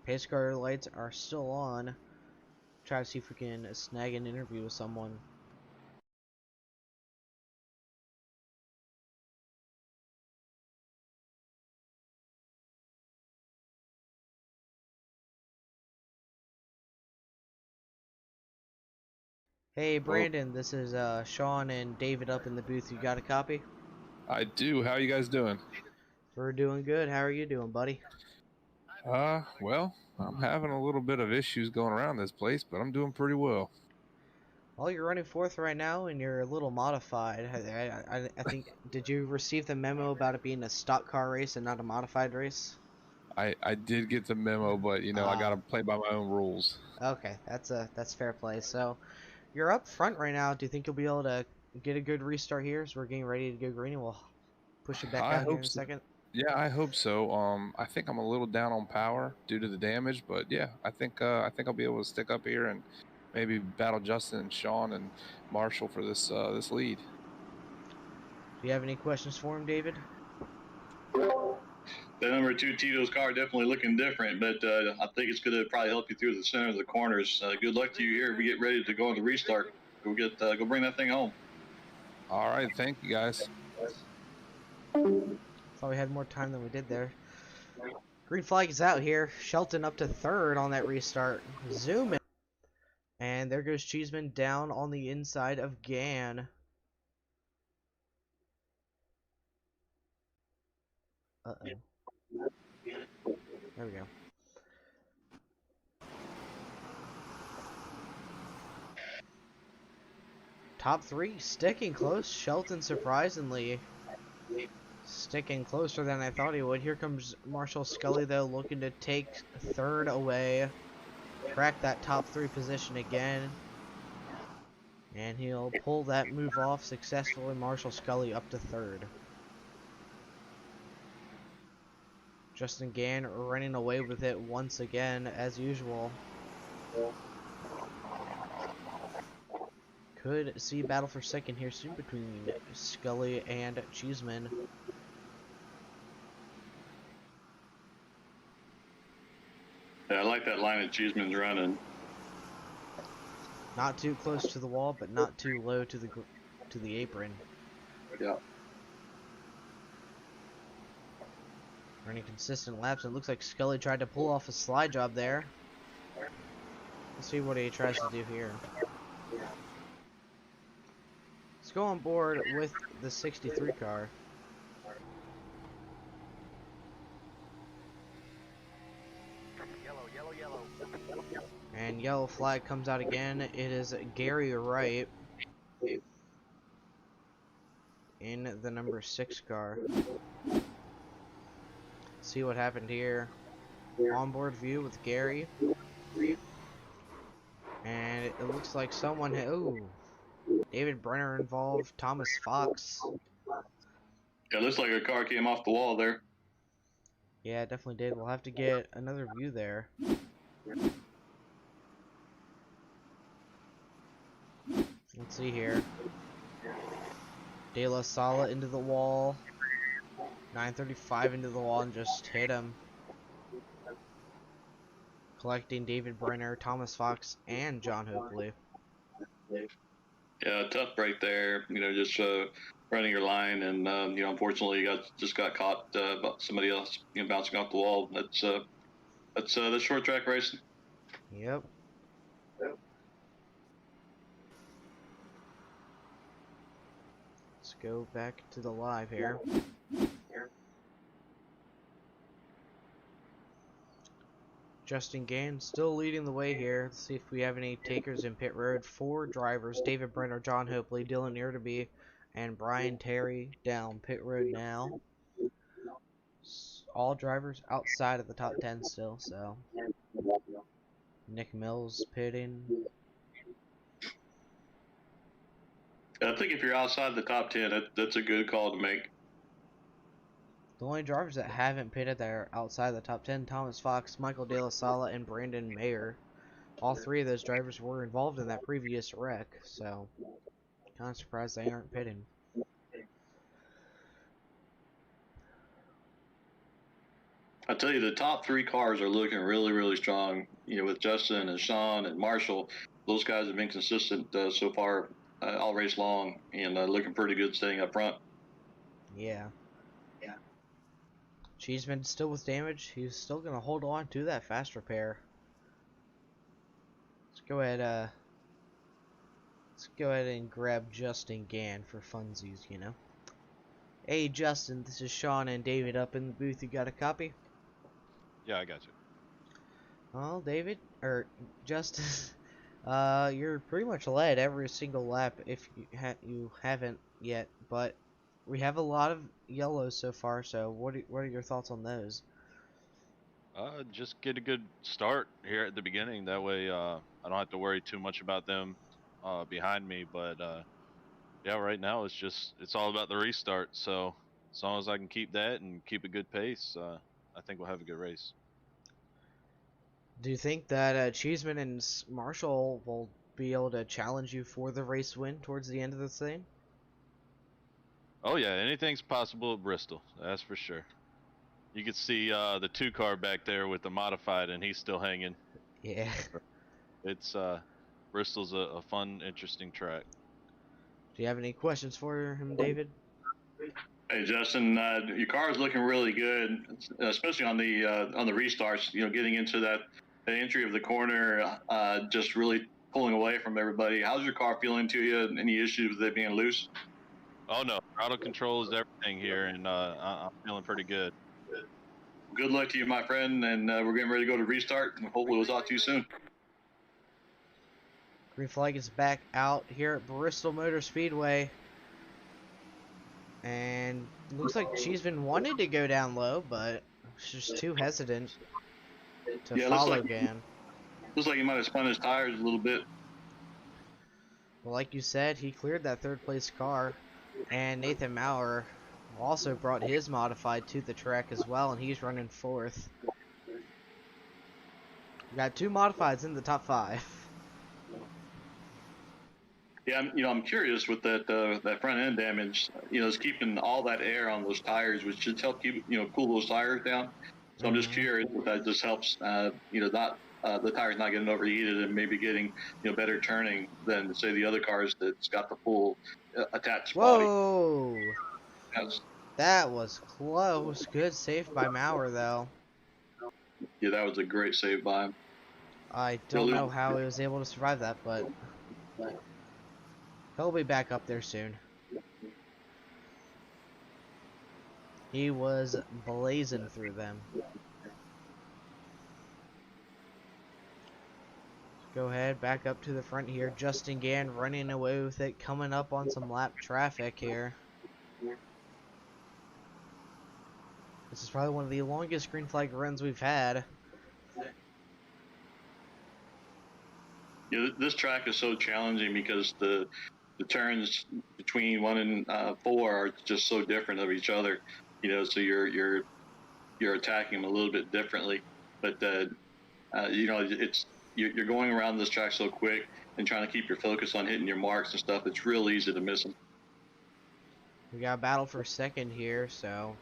Pace car lights are still on. Try to see if we can snag an interview with someone. Hey Brandon, this is Sean and David up in the booth. You got a copy? I do. How are you guys doing? We're doing good. How are you doing, buddy? Well, I'm having a little bit of issues going around this place, but I'm doing pretty well. Well, you're running 4th right now, and you're a little modified. I think, did you receive the memo about it being a stock car race and not a modified race? I did get the memo, but I gotta play by my own rules. Okay, that's fair play. So, you're up front right now. Do you think you'll be able to get a good restart here? So we're getting ready to go green, and we'll push it back I down here hope in a so. second. Yeah, I hope so. I think I'm a little down on power due to the damage, but yeah, I think I'll be able to stick up here and maybe battle Justin and Sean and Marshall for this lead. Do you have any questions for him, David? The number 2 Tito's car definitely looking different, but I think it's going to probably help you through the center of the corners. Good luck to you here. We get ready to go on the restart. Go bring that thing home. All right, thank you guys. Thought we had more time than we did there. Green flag is out here. Shelton up to third on that restart. Zoom in. And there goes Cheeseman down on the inside of Gann. Uh-oh. There we go. Top three sticking close. Shelton surprisingly sticking closer than I thought he would. Here comes Marshall Scully though, looking to take third away. Crack that top three position again. And he'll pull that move off successfully. Marshall Scully up to third. Justin Gann running away with it once again, as usual. Could see battle for second here soon between Scully and Cheeseman. Yeah, I like that line that Cheeseman's running. Not too close to the wall, but not too low to the apron. Yeah. Running consistent laps. It looks like Scully tried to pull off a slide job there. Let's see what he tries to do here. Let's go on board with the 63 car. And yellow flag comes out again. It is Gary Wright in the number 6 car. See what happened here. Onboard view with Gary. And it looks like someone hit. Ooh. David Brenner involved. Thomas Fox. Yeah, it looks like a car came off the wall there. Yeah, it definitely did. We'll have to get another view there. Let's see here. De La Sala into the wall. 935 into the wall and just hit him. Collecting David Brenner, Thomas Fox, and John Hopley. Yeah, tough break there. You know, just running your line, and you know, unfortunately, you just got caught by somebody else, you know, bouncing off the wall. That's short track racing. Yep. Let's go back to the live here. Justin Gann still leading the way here. Let's see if we have any takers in pit road. 4 drivers: David Brenner, John Hopley, Dylan Irderby, and Brian Terry down pit road now. All drivers outside of the top 10 still, so. Nick Mills pitting. I think if you're outside the top 10, that's a good call to make. The only drivers that haven't pitted that are outside the top 10, Thomas Fox, Michael De La Sala, and Brandon Mayer. All 3 of those drivers were involved in that previous wreck, so kind of surprised they aren't pitting. I tell you, the top 3 cars are looking really, really strong. You know, with Justin and Sean and Marshall, those guys have been consistent so far all race long, and looking pretty good staying up front. Yeah. Cheeseman still with damage. He's still gonna hold on to that fast repair. Let's go ahead and grab Justin Gann for funsies, you know. Hey Justin, this is Sean and David up in the booth. You got a copy? Yeah, I got you. Well, David, or Justin, you're pretty much led every single lap if you haven't yet, but we have a lot of yellows so far, so what are your thoughts on those? Just get a good start here at the beginning. That way, I don't have to worry too much about them behind me. But yeah, right now it's all about the restart. So as long as I can keep that and keep a good pace, I think we'll have a good race. Do you think that Cheeseman and Marshall will be able to challenge you for the race win towards the end of this thing? Oh yeah, anything's possible at Bristol. That's for sure. You can see the 2-car back there with the modified, and he's still hanging. Yeah. It's Bristol's a fun, interesting track. Do you have any questions for him, David? Hey Justin, your car is looking really good, especially on the restarts. You know, getting into the entry of the corner, just really pulling away from everybody. How's your car feeling to you? Any issues with it being loose? Oh no, throttle control is everything here, and I'm feeling pretty good. Good luck to you, my friend, and we're getting ready to go to restart, and hopefully we'll talk to you soon. Green flag is back out here at Bristol Motor Speedway. And looks like Cheeseman wanted to go down low, but was just too hesitant to follow Gan. Looks like he might have spun his tires a little bit. Well, like you said, he cleared that third place car. And Nathan Maurer also brought his modified to the track as well, and he's running fourth. We got 2 modifieds in the top 5. Yeah, I'm curious with that front end damage. It's keeping all that air on those tires, which should help keep cool those tires down. So I'm just curious if that just helps. Not the tires not getting overheated and maybe getting better turning than say the other cars that's got the full attached body. Whoa! Yes. That was close. Good save by Maurer though. Yeah, that was a great save by him. I don't know how he was able to survive that, but he'll be back up there soon. He was blazing through them. Go ahead, back up to the front here. Justin Gann running away with it, coming up on some lap traffic here. This is probably one of the longest green flag runs we've had. Yeah, this track is so challenging because the turns between 1 and 4 are just so different of each other. So you're attacking them a little bit differently. But you're going around this track so quick and trying to keep your focus on hitting your marks and stuff. It's real easy to miss them. We got a battle for second here, so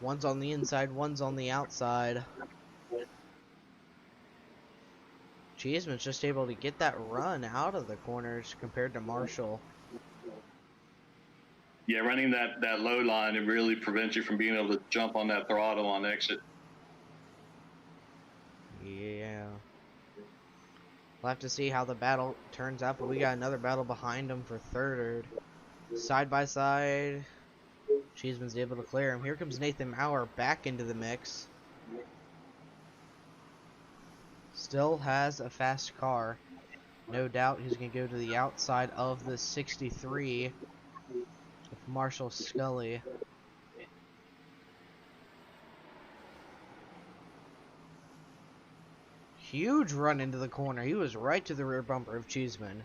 one's on the inside, one's on the outside. Cheeseman's just able to get that run out of the corners compared to Marshall. Yeah, running that low line, it really prevents you from being able to jump on that throttle on exit. Yeah. We'll have to see how the battle turns out, but we got another battle behind him for third. Side by side. Cheeseman's able to clear him. Here comes Nathan Maurer back into the mix. Still has a fast car. No doubt he's going to go to the outside of the 63 with Marshall Scully. Huge run into the corner. He was right to the rear bumper of Cheeseman.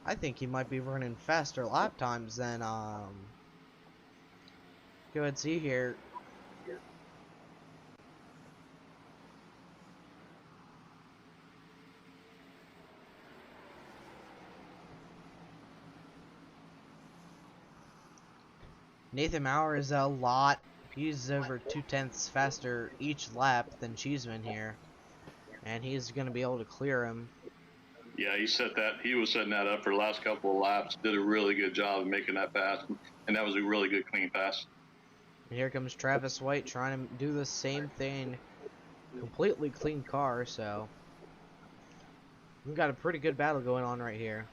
I think he might be running faster lap times than, go ahead and see here. Nathan Maurer is a lot. He's over 2/10 faster each lap than Cheeseman here. And he's going to be able to clear him. Yeah, he was setting that up for the last couple of laps. Did a really good job of making that pass. And that was a really good, clean pass. And here comes Travis White trying to do the same thing. Completely clean car, so we've got a pretty good battle going on right here.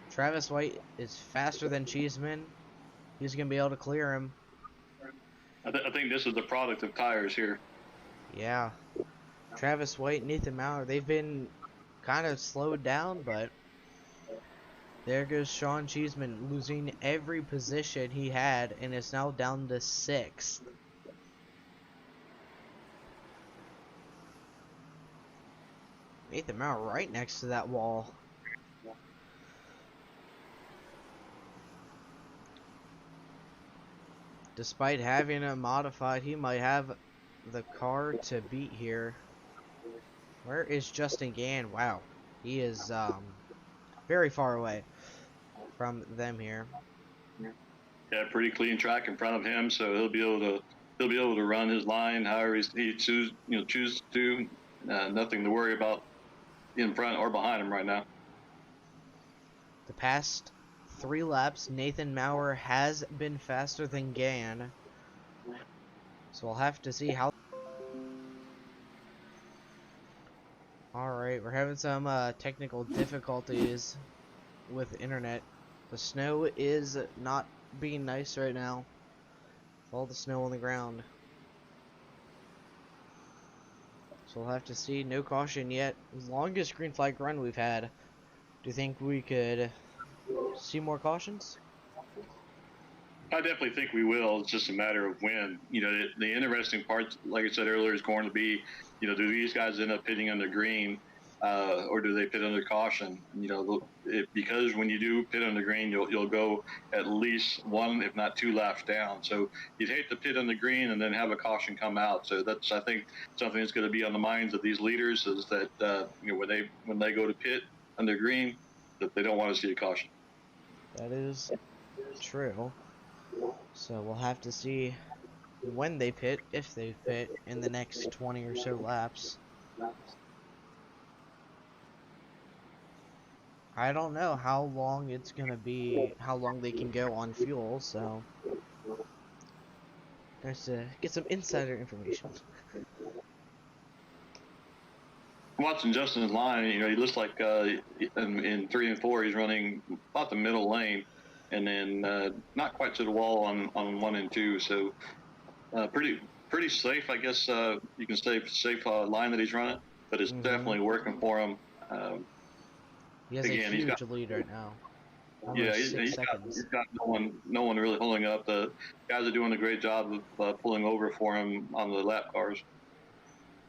Travis White is faster than Cheeseman. He's going to be able to clear him. I think this is the product of tires here. Yeah. Travis White and Nathan Maurer, they've been kind of slowed down, but there goes Sean Cheeseman losing every position he had and is now down to 6th. Nathan Maurer right next to that wall. Despite having a modified, he might have the car to beat here. Where is Justin Gann? Wow. He is very far away from them here. Yeah, pretty clean track in front of him, so he'll be able to run his line however he chooses to. Nothing to worry about in front or behind him right now. The past 3 laps, Nathan Maurer has been faster than Gann. So we'll have to see how. Alright, we're having some technical difficulties with internet. The snow is not being nice right now. With all the snow on the ground. So we'll have to see. No caution yet. Longest green flag run we've had. Do you think we could see more cautions? I definitely think we will. It's just a matter of when. The interesting part, like I said earlier, is going to be, do these guys end up pitting under green, or do they pit under caution? Because when you do pit under green, you'll go at least 1, if not 2 laps down. So you'd hate to pit under green and then have a caution come out. So that's, I think, something that's going to be on the minds of these leaders is that when they go to pit under green, that they don't want to see a caution. That is true. So we'll have to see when they pit, if they pit, in the next 20 or so laps. I don't know how long it's gonna be, how long they can go on fuel, so there's to get some insider information. Watching Justin's line, he looks like in 3 and 4 he's running about the middle lane, and then not quite to the wall on 1 and 2. So pretty safe, I guess you can say safe line that he's running, but it's definitely working for him. He has a huge lead right now. Yeah, he's got no one really holding up. The guys are doing a great job of pulling over for him on the lap cars.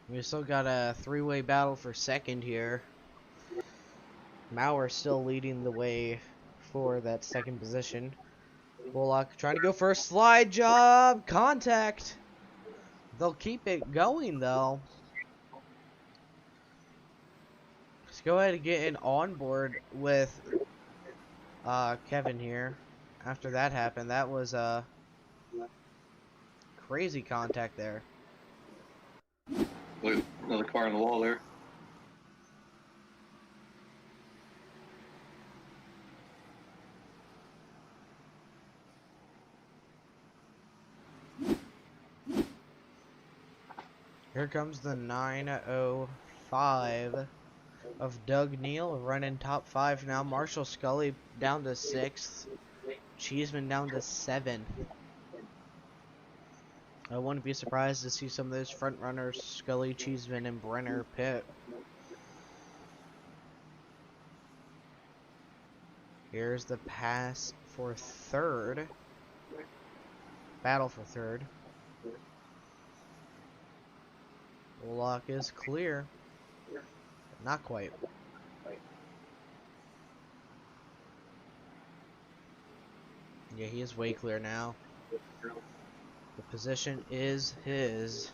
We still got a 3-way battle for second here. Maurer still leading the way for that second position. Bullock trying to go for a slide job. Contact. They'll keep it going, though. Let's go ahead and get an onboard with Kevin here. After that happened, that was crazy contact there. Look, another car on the wall there. Here comes the 905 of Doug Neal running top 5 now. Marshall Scully down to 6th. Cheeseman down to 7th. I wouldn't be surprised to see some of those front runners, Scully, Cheeseman, and Brenner pit. Here's the pass for 3rd. Battle for 3rd. Bullock is clear. Not quite. Yeah, he is way clear now. The position is his.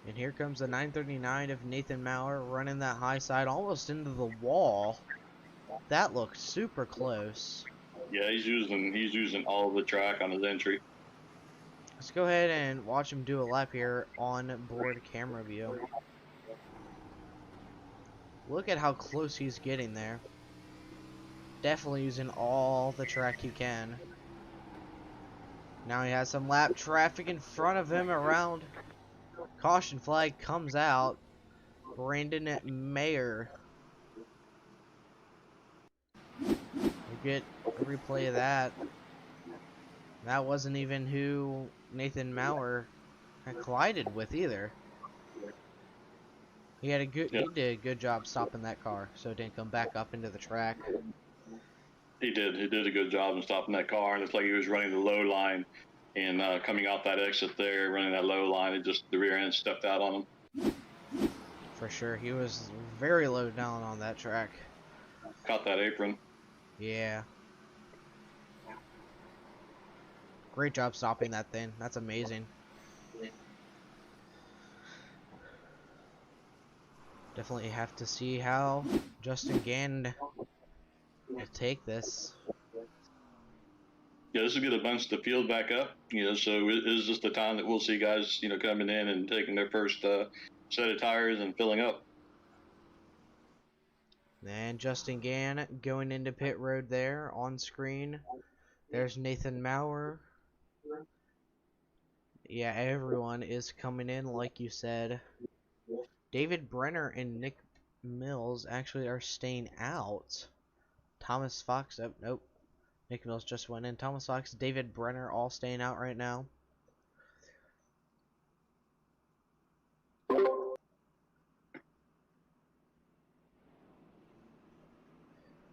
And here comes the 939 of Nathan Maurer running that high side almost into the wall. That looks super close. Yeah, he's using all of the track on his entry. Let's go ahead and watch him do a lap here on board camera view. Look at how close he's getting there. Definitely using all the track he can. Now he has some lap traffic in front of him around. Caution flag comes out. Brandon Mayer. We get a replay of that. That wasn't even who Nathan Maurer had collided with either. He did a good job stopping that car so it didn't come back up into the track. He did a good job in stopping that car, and it's like he was running the low line and coming out that exit there, running that low line, and just the rear end stepped out on him. For sure, he was very low down on that track. Caught that apron. Yeah. Great job stopping that thing. That's amazing. Definitely have to see how Justin Gann will take this. Yeah, this will get a bunch of the field back up. So it is just the time that we'll see guys, coming in and taking their first set of tires and filling up. And Justin Gann going into pit road there on screen. There's Nathan Maurer. Yeah, everyone is coming in, like you said. David Brenner and Nick Mills actually are staying out. Thomas Fox, oh, nope. Nick Mills just went in. Thomas Fox, David Brenner all staying out right now.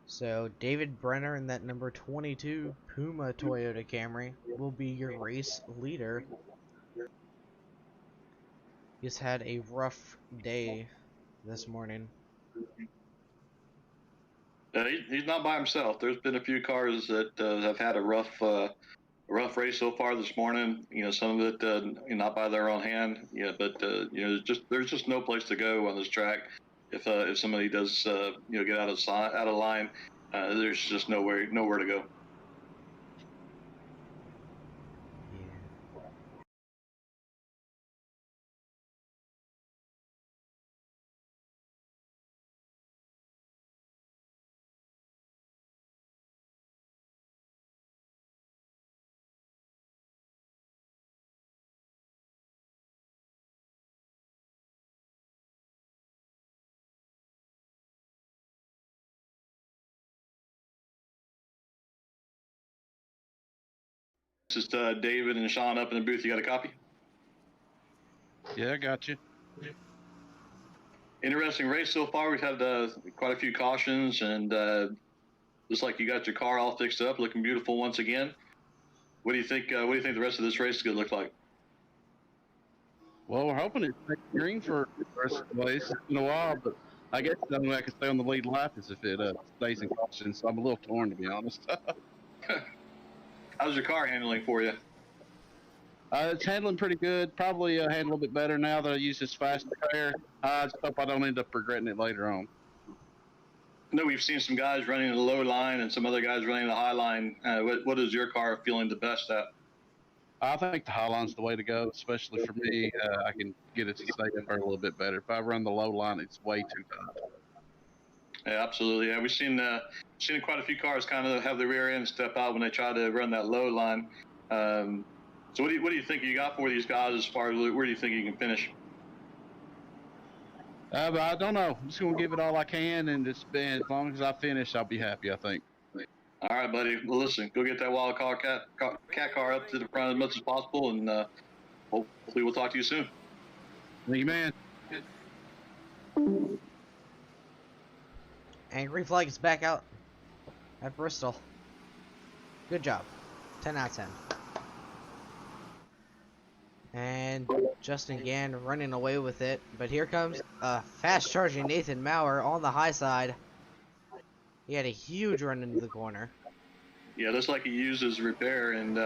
So David Brenner in that number 22 Puma Toyota Camry will be your race leader. He's had a rough day this morning. He's not by himself. There's been a few cars that have had a rough race so far this morning. Some of it not by their own hand. Yeah, but there's just no place to go on this track. If somebody does get out of line, there's just nowhere to go. This is David and Sean up in the booth. You got a copy? Yeah, I got you. Interesting race so far. We've had quite a few cautions, and looks like you got your car all fixed up, looking beautiful once again. What do you think? What do you think the rest of this race is going to look like? Well, we're hoping it's green for the rest of the race. It's been a while, but I guess the only way I can stay on the lead lap is if it stays in caution. So I'm a little torn, to be honest. How's your car handling for you? It's handling pretty good. Probably handle a little bit better now that I use this fast tire. I just hope I don't end up regretting it later on. I know we've seen some guys running the low line and some other guys running the high line. What is your car feeling the best at? I think the high line's the way to go, especially for me. I can get it to stay up there a little bit better. If I run the low line, it's way too tight. Yeah, absolutely. Yeah, we've seen quite a few cars kind of have the rear end step out when they try to run that low line. So what do you think you got for these guys as far as where do you think you can finish? But I don't know. I'm just going to give it all I can, and as long as I finish, I'll be happy, I think. All right, buddy. Well, listen, go get that wild car cat car up to the front as much as possible, and hopefully we'll talk to you soon. Thank you, man. Angry Flag is back out at Bristol. Good job. 10 out of 10. And Justin Gann running away with it. But here comes fast charging Nathan Maurer on the high side. He had a huge run into the corner. Yeah, looks like he used his repair, and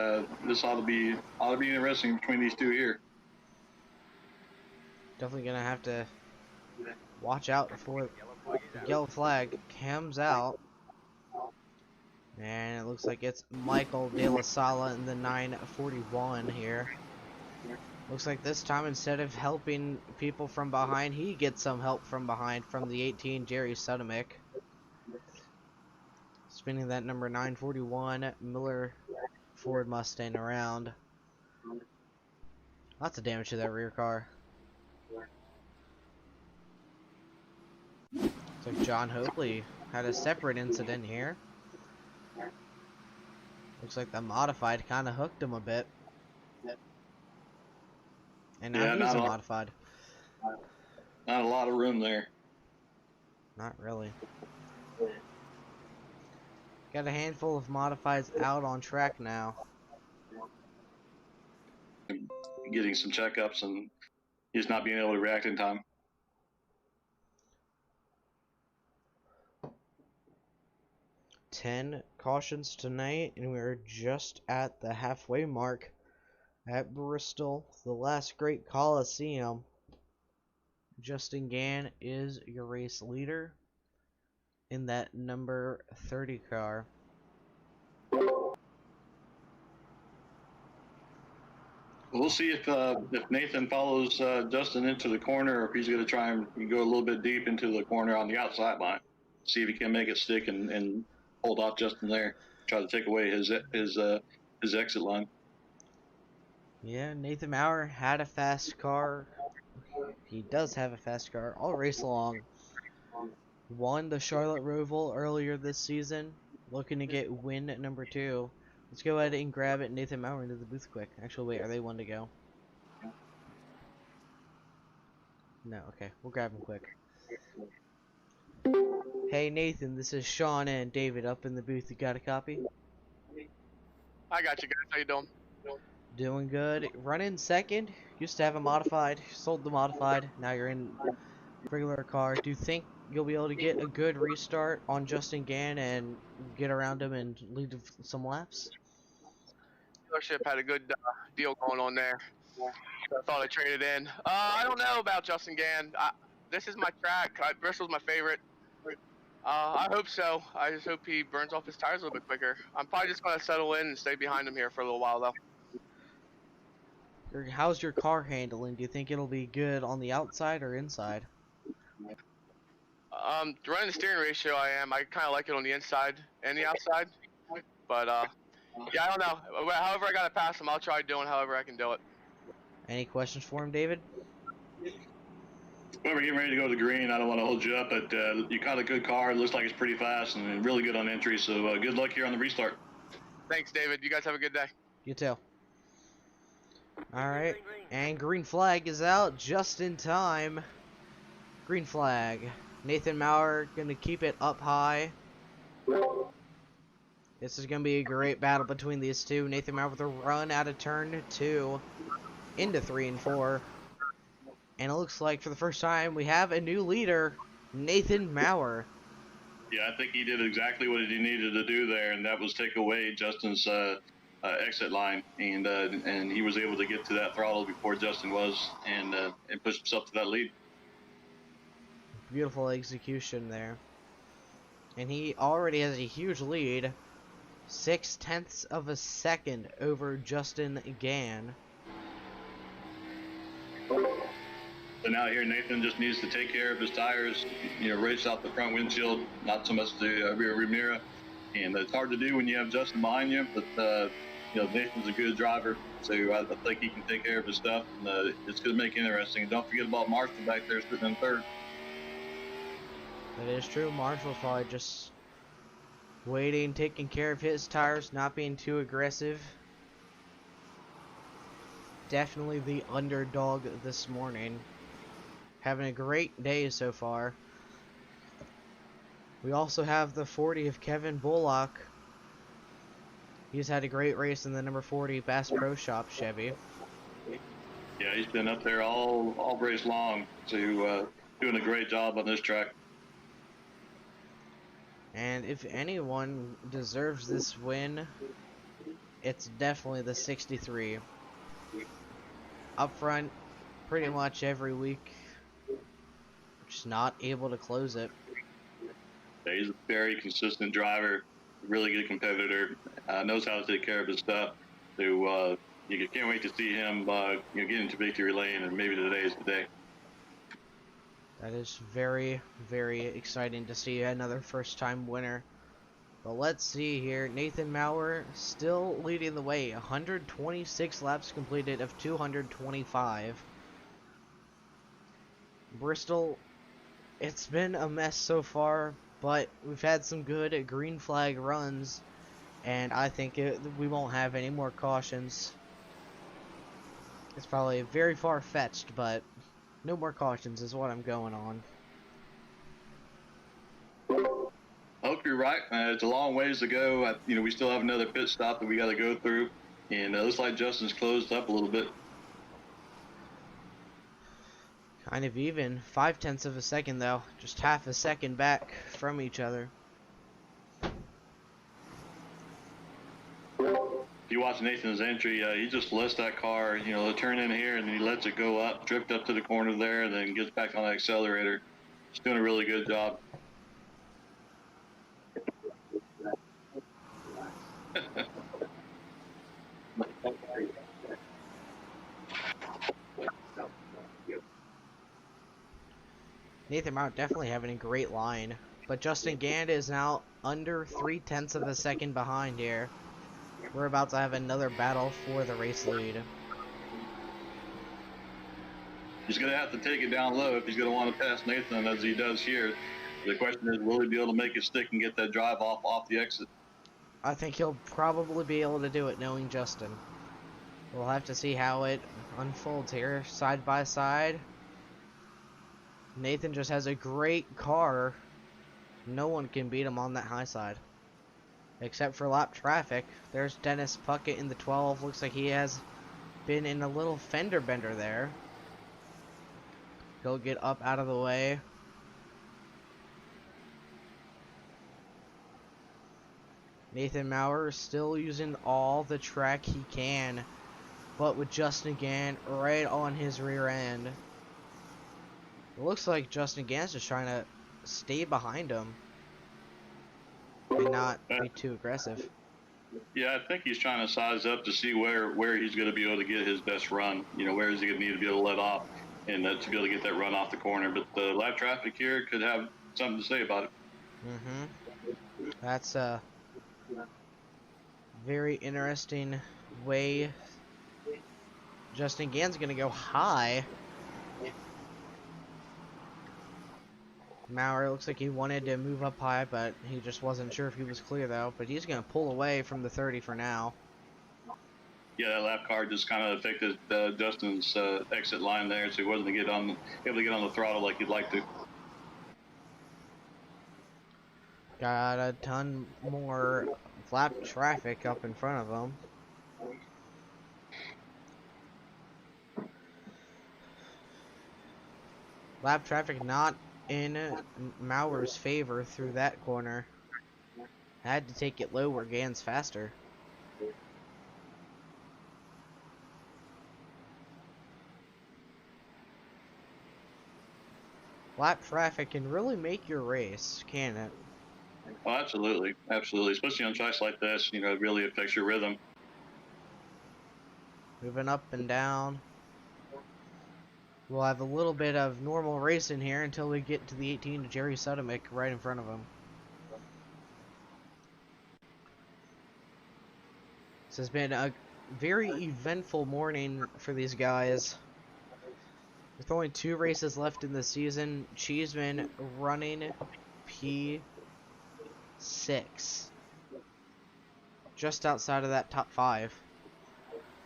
this ought to be interesting between these two here. Definitely gonna have to watch out for the yellow flag comes out. And it looks like it's Michael De La Sala in the 941 here. Looks like this time, instead of helping people from behind, he gets some help from behind from the 18, Jerry Sudamick. Spinning that number 941 Miller Ford Mustang around. Lots of damage to that rear car. Looks like John Hopley had a separate incident here. Looks like the modified kind of hooked him a bit. And now he's a modified. Not a lot of room there. Not really. Got a handful of modifieds out on track now. Getting some checkups and just not being able to react in time. Ten cautions tonight, and we're just at the halfway mark at Bristol, the last great Coliseum. Justin Gann is your race leader. in that number 30 car. We'll see if Nathan follows Justin into the corner, or if he's going to try and go a little bit deep into the corner on the outside line. See if he can make it stick and hold off Justin there. Try to take away his exit line. Yeah, Nathan Maurer had a fast car. He does have a fast car all race long. Won the Charlotte Roval earlier this season. Looking to get win at number 2. Let's go ahead and grab it. Nathan Maurer into the booth quick. Actually, wait, are they one to go? No, okay. We'll grab him quick. Hey, Nathan, this is Sean and David up in the booth. You got a copy? I got you guys. How you doing? Doing good. Running second. Used to have a modified. Sold the modified. Now you're in regular car. Do you think you'll be able to get a good restart on Justin Gann and get around him and lead some laps? Dealership had a good deal going on there. I thought I traded in. I don't know about Justin Gann. This is my track. Bristol's my favorite. I hope so. I just hope he burns off his tires a little bit quicker. I'm probably just going to settle in and stay behind him here for a little while, though. How's your car handling? Do you think it'll be good on the outside or inside? Running the steering ratio, I kind of like it on the inside and the outside. But, yeah, I don't know. However I got to pass him, I'll try doing however I can do it. Any questions for him, David? Well, we're getting ready to go to the green. I don't want to hold you up, but you got a good car. It looks like it's pretty fast and really good on entry. So good luck here on the restart. Thanks, David. You guys have a good day. You too. Alright, and green flag is out just in time. Green flag. Nathan Maurer gonna keep it up high. This is gonna be a great battle between these two. Nathan Maurer with a run out of turn 2 into 3 and 4. And it looks like for the first time we have a new leader, Nathan Maurer. Yeah, I think he did exactly what he needed to do there, and that was take away Justin's exit line, and he was able to get to that throttle before Justin was, and push himself to that lead. Beautiful execution there. And he already has a huge lead. 0.6 of a second over Justin Gann. So now here Nathan just needs to take care of his tires, race out the front windshield, not so much the rear mirror. And it's hard to do when you have Justin behind you, but Nathan's a good driver, so I think he can take care of his stuff, and it's going to make it interesting. And don't forget about Marshall back there sitting in third. That is true. Marshall's probably just waiting, taking care of his tires, not being too aggressive. Definitely the underdog this morning. Having a great day so far. We also have the 40 of Kevin Bullock. He's had a great race in the number 40 Bass Pro Shop Chevy. Yeah, he's been up there all race long, so doing a great job on this track. And if anyone deserves this win, it's definitely the 63. Up front, pretty much every week, just not able to close it. Yeah, he's a very consistent driver, really good competitor, knows how to take care of his stuff. So you can't wait to see him get into victory lane, and maybe today is the day. That is very, very exciting to see another first-time winner. But let's see here. Nathan Maurer still leading the way. 126 laps completed of 225. Bristol, it's been a mess so far, but we've had some good green flag runs, and I think we won't have any more cautions. It's probably very far-fetched, but no more cautions is what I'm going on. I hope you're right. It's a long ways to go. We still have another pit stop that we got to go through, and it looks like Justin's closed up a little bit. Kind of even. 0.5 of a second, though. Just half a second back from each other. If you watch Nathan's entry, he just lets that car, turn in here, and then he lets it go up, drift up to the corner there, and then gets back on the accelerator. He's doing a really good job. Nathan Mount definitely having a great line, but Justin Gand is now under 3/10 of a second behind here. We're about to have another battle for the race lead. He's going to have to take it down low if he's going to want to pass Nathan as he does here. The question is, will he be able to make it stick and get that drive off the exit? I think he'll probably be able to do it, knowing Justin. We'll have to see how it unfolds here, side by side. Nathan just has a great car. No one can beat him on that high side. Except for lap traffic. There's Dennis Puckett in the 12. Looks like he has been in a little fender bender there. He'll get up out of the way. Nathan Maurer still using all the track he can, but with Justin Gant right on his rear end. It looks like Justin Gant's just trying to stay behind him and not be too aggressive. Yeah, I think he's trying to size up to see where he's going to be able to get his best run. You know, where is he going to need to be able to let off and to be able to get that run off the corner. But the lap traffic here could have something to say about it. That's a very interesting way. Justin Gant's going to go high. Maurer looks like he wanted to move up high, but he just wasn't sure if he was clear though. But he's going to pull away from the 30 for now. Yeah, that lap car just kind of affected Justin's exit line there, so he wasn't able to get on the throttle like he'd like to. Got a ton more lap traffic up in front of him. Lap traffic not in Maurer's favor through that corner. Had to take it low where Gant's faster. Lap traffic can really make your race, can it? Oh, absolutely, absolutely. Especially on tracks like this, you know, it really affects your rhythm. Moving up and down. We'll have a little bit of normal racing here until we get to the 18 to Jerry Sudamick right in front of him. This has been a very eventful morning for these guys. With only 2 races left in the season, Cheeseman running P6. Just outside of that top 5.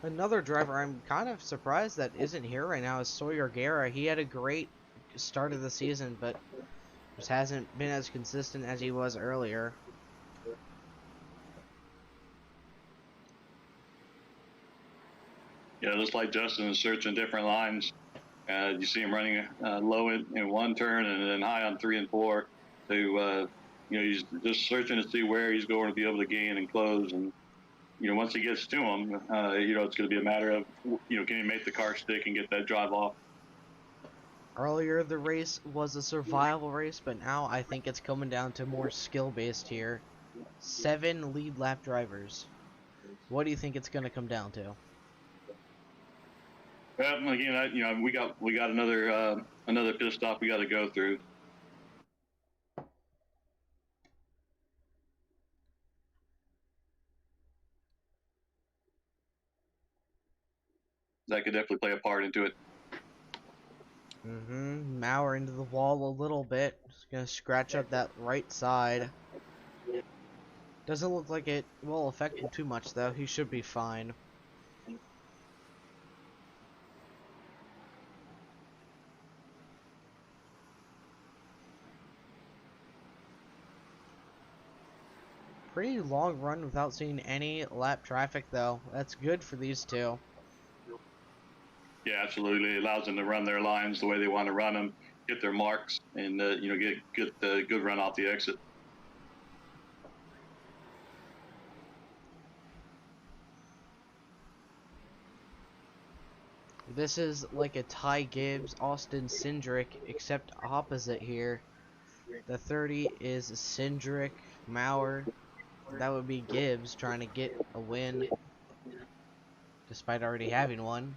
Another driver I'm kind of surprised that isn't here right now is Sawyer Guerra. He had a great start of the season, but just hasn't been as consistent as he was earlier. Yeah, it looks like Justin is searching different lines. You see him running low in one turn and then high on 3 and 4. So, you know, he's just searching to see where he's going to be able to gain and close. And, you know, once he gets to him, you know, it's going to be a matter of, you know, can he make the car stick and get that drive off? Earlier, the race was a survival race, but now I think it's coming down to more skill-based here. 7 lead lap drivers. What do you think it's going to come down to? Well, again, you know, we got another pit stop we got to go through. That could definitely play a part into it. Maurer into the wall a little bit. Just gonna scratch up that right side. Doesn't look like it will affect him too much though. He should be fine. Pretty long run without seeing any lap traffic though. That's good for these two. Yeah, absolutely. It allows them to run their lines the way they want to run them, get their marks, and you know, get good run off the exit. This is like a Ty Gibbs, Austin Cindric, except opposite here. The 30 is Cindric, Maurer. that would be Gibbs trying to get a win despite already having one.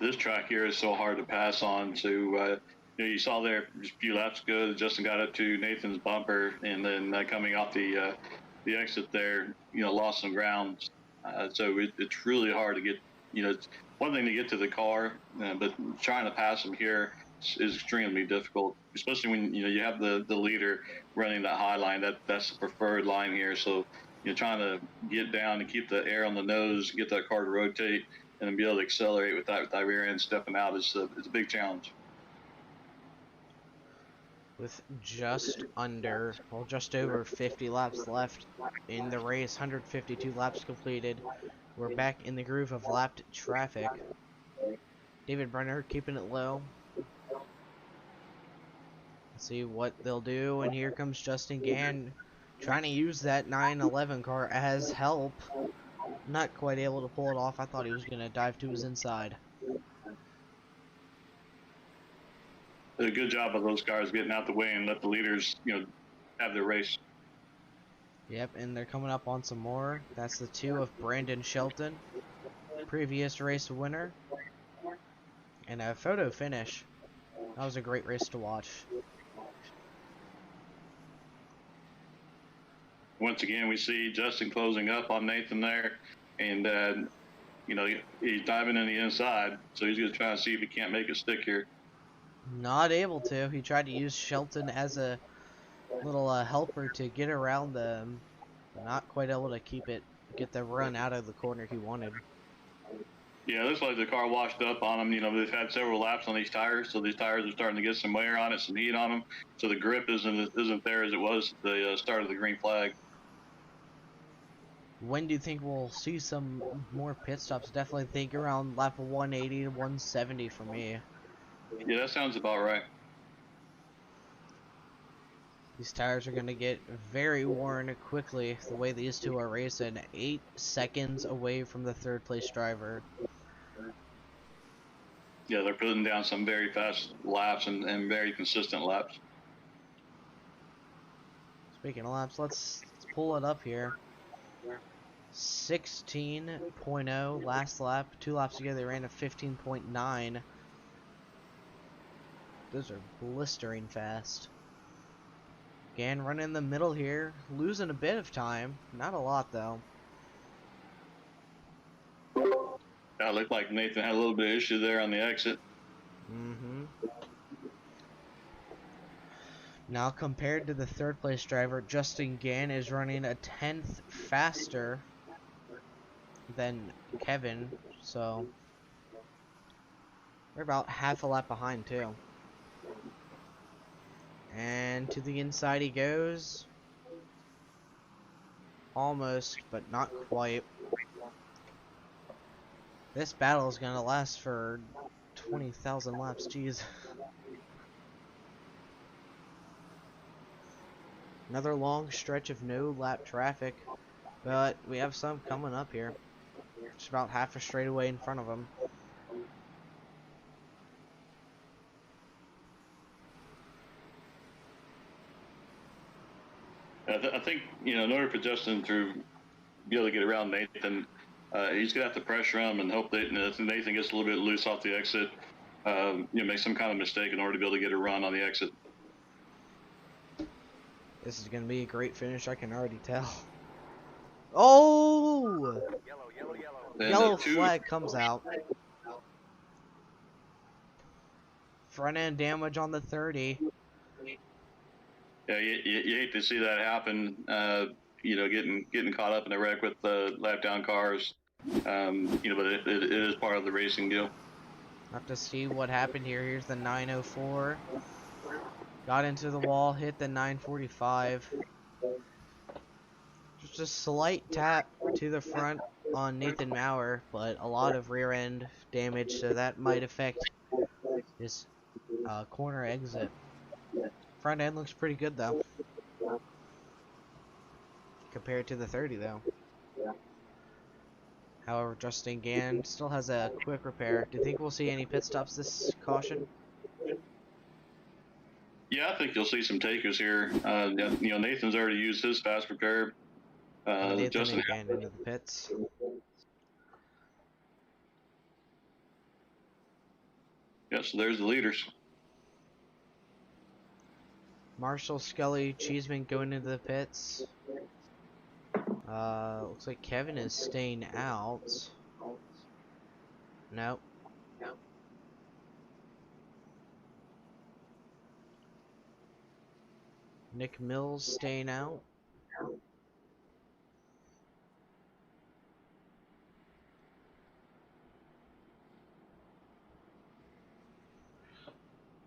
This track here is so hard to pass on. You saw there just a few laps ago, Justin got up to Nathan's bumper, and then coming off the exit there, lost some ground. It's really hard to get. It's one thing to get to the car, but trying to pass him here is extremely difficult, especially when you have the leader running that high line. That's the preferred line here. So you're trying to get down and keep the air on the nose, get that car to rotate, and then be able to accelerate with that rear end stepping out is a big challenge. With just over 50 laps left in the race, 152 laps completed. We're back in the groove of lapped traffic. David Brenner keeping it low. Let's see what they'll do, and here comes Justin Gann trying to use that 911 car as help. Not quite able to pull it off. I thought he was going to dive to his inside. Did a good job of those cars getting out the way and let the leaders, have their race. Yep, and they're coming up on some more. That's the 2 of Brandon Shelton, previous race winner. And a photo finish. That was a great race to watch. Once again, we see Justin closing up on Nathan there, and he's diving in the inside, so he's going to try and see if he can't make it stick here. Not able to. He tried to use Shelton as a little helper to get around them. Not quite able to get the run out of the corner he wanted. Yeah, it looks like the car washed up on them. They've had several laps on these tires, so these tires are starting to get some wear on it, some heat on them. So the grip isn't there as it was at the start of the green flag. When do you think we'll see some more pit stops? Definitely think around lap 180 to 170 for me. Yeah, that sounds about right. These tires are going to get very worn quickly the way these two are racing. 8 seconds away from the third place driver. Yeah, they're putting down some very fast laps and very consistent laps. Speaking of laps, let's pull it up here. 16.0 last lap. 2 laps together, they ran a 15.9. Those are blistering fast. Gann running in the middle here, losing a bit of time. Not a lot, though. It looked like Nathan had a little bit of issue there on the exit. Now, compared to the third place driver, Justin Gann is running a 10th faster than Kevin, so they're about half a lap behind, too. And to the inside he goes. Almost, but not quite. This battle is going to last for 20,000 laps, jeez. Another long stretch of no lap traffic, but we have some coming up here. Just about half a straightaway in front of them. I think, in order for Justin to be able to get around Nathan, he's going to have to pressure him and hope that Nathan gets a little bit loose off the exit, make some kind of mistake in order to be able to get a run on the exit. This is going to be a great finish, I can already tell. Oh! Yellow flag comes out. Front end damage on the 30. Yeah, you hate to see that happen. Getting caught up in a wreck with the lap down cars. But it is part of the racing deal. Have to see what happened here. Here's the 904. Got into the wall, hit the 945. Just a slight tap to the front on Nathan Maurer, but a lot of rear end damage, so that might affect his corner exit. Front end looks pretty good though, compared to the 30 though. However, Justin Gann still has a quick repair. Do you think we'll see any pit stops this caution? Yeah, I think you'll see some takers here. You know, Nathan's already used his fast prepare. Nathan Justin. again into the pits. Yeah, so there's the leaders. Marshall, Scully, Cheeseman going into the pits. Looks like Kevin is staying out. Nope. Nick Mills staying out.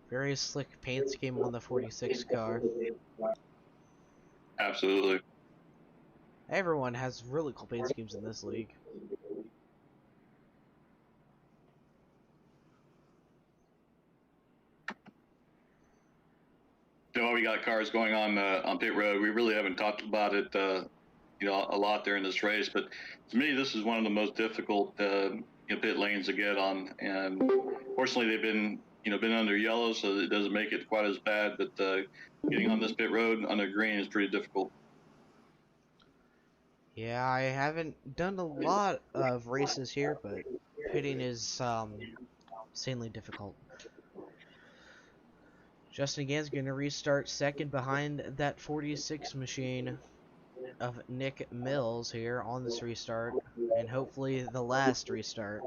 Very slick paint scheme on the 46 car. Absolutely. Everyone has really cool paint schemes in this league. You know, we got cars going on pit road. We really haven't talked about it, you know, a lot during this race. But to me, this is one of the most difficult you know, pit lanes to get on. And fortunately, they've been been under yellow, so it doesn't make it quite as bad. But getting on this pit road under green is pretty difficult. Yeah, I haven't done a lot of races here, but pitting is insanely difficult. Justin Gann's going to restart second behind that 46 machine of Nick Mills here on this restart, and hopefully the last restart.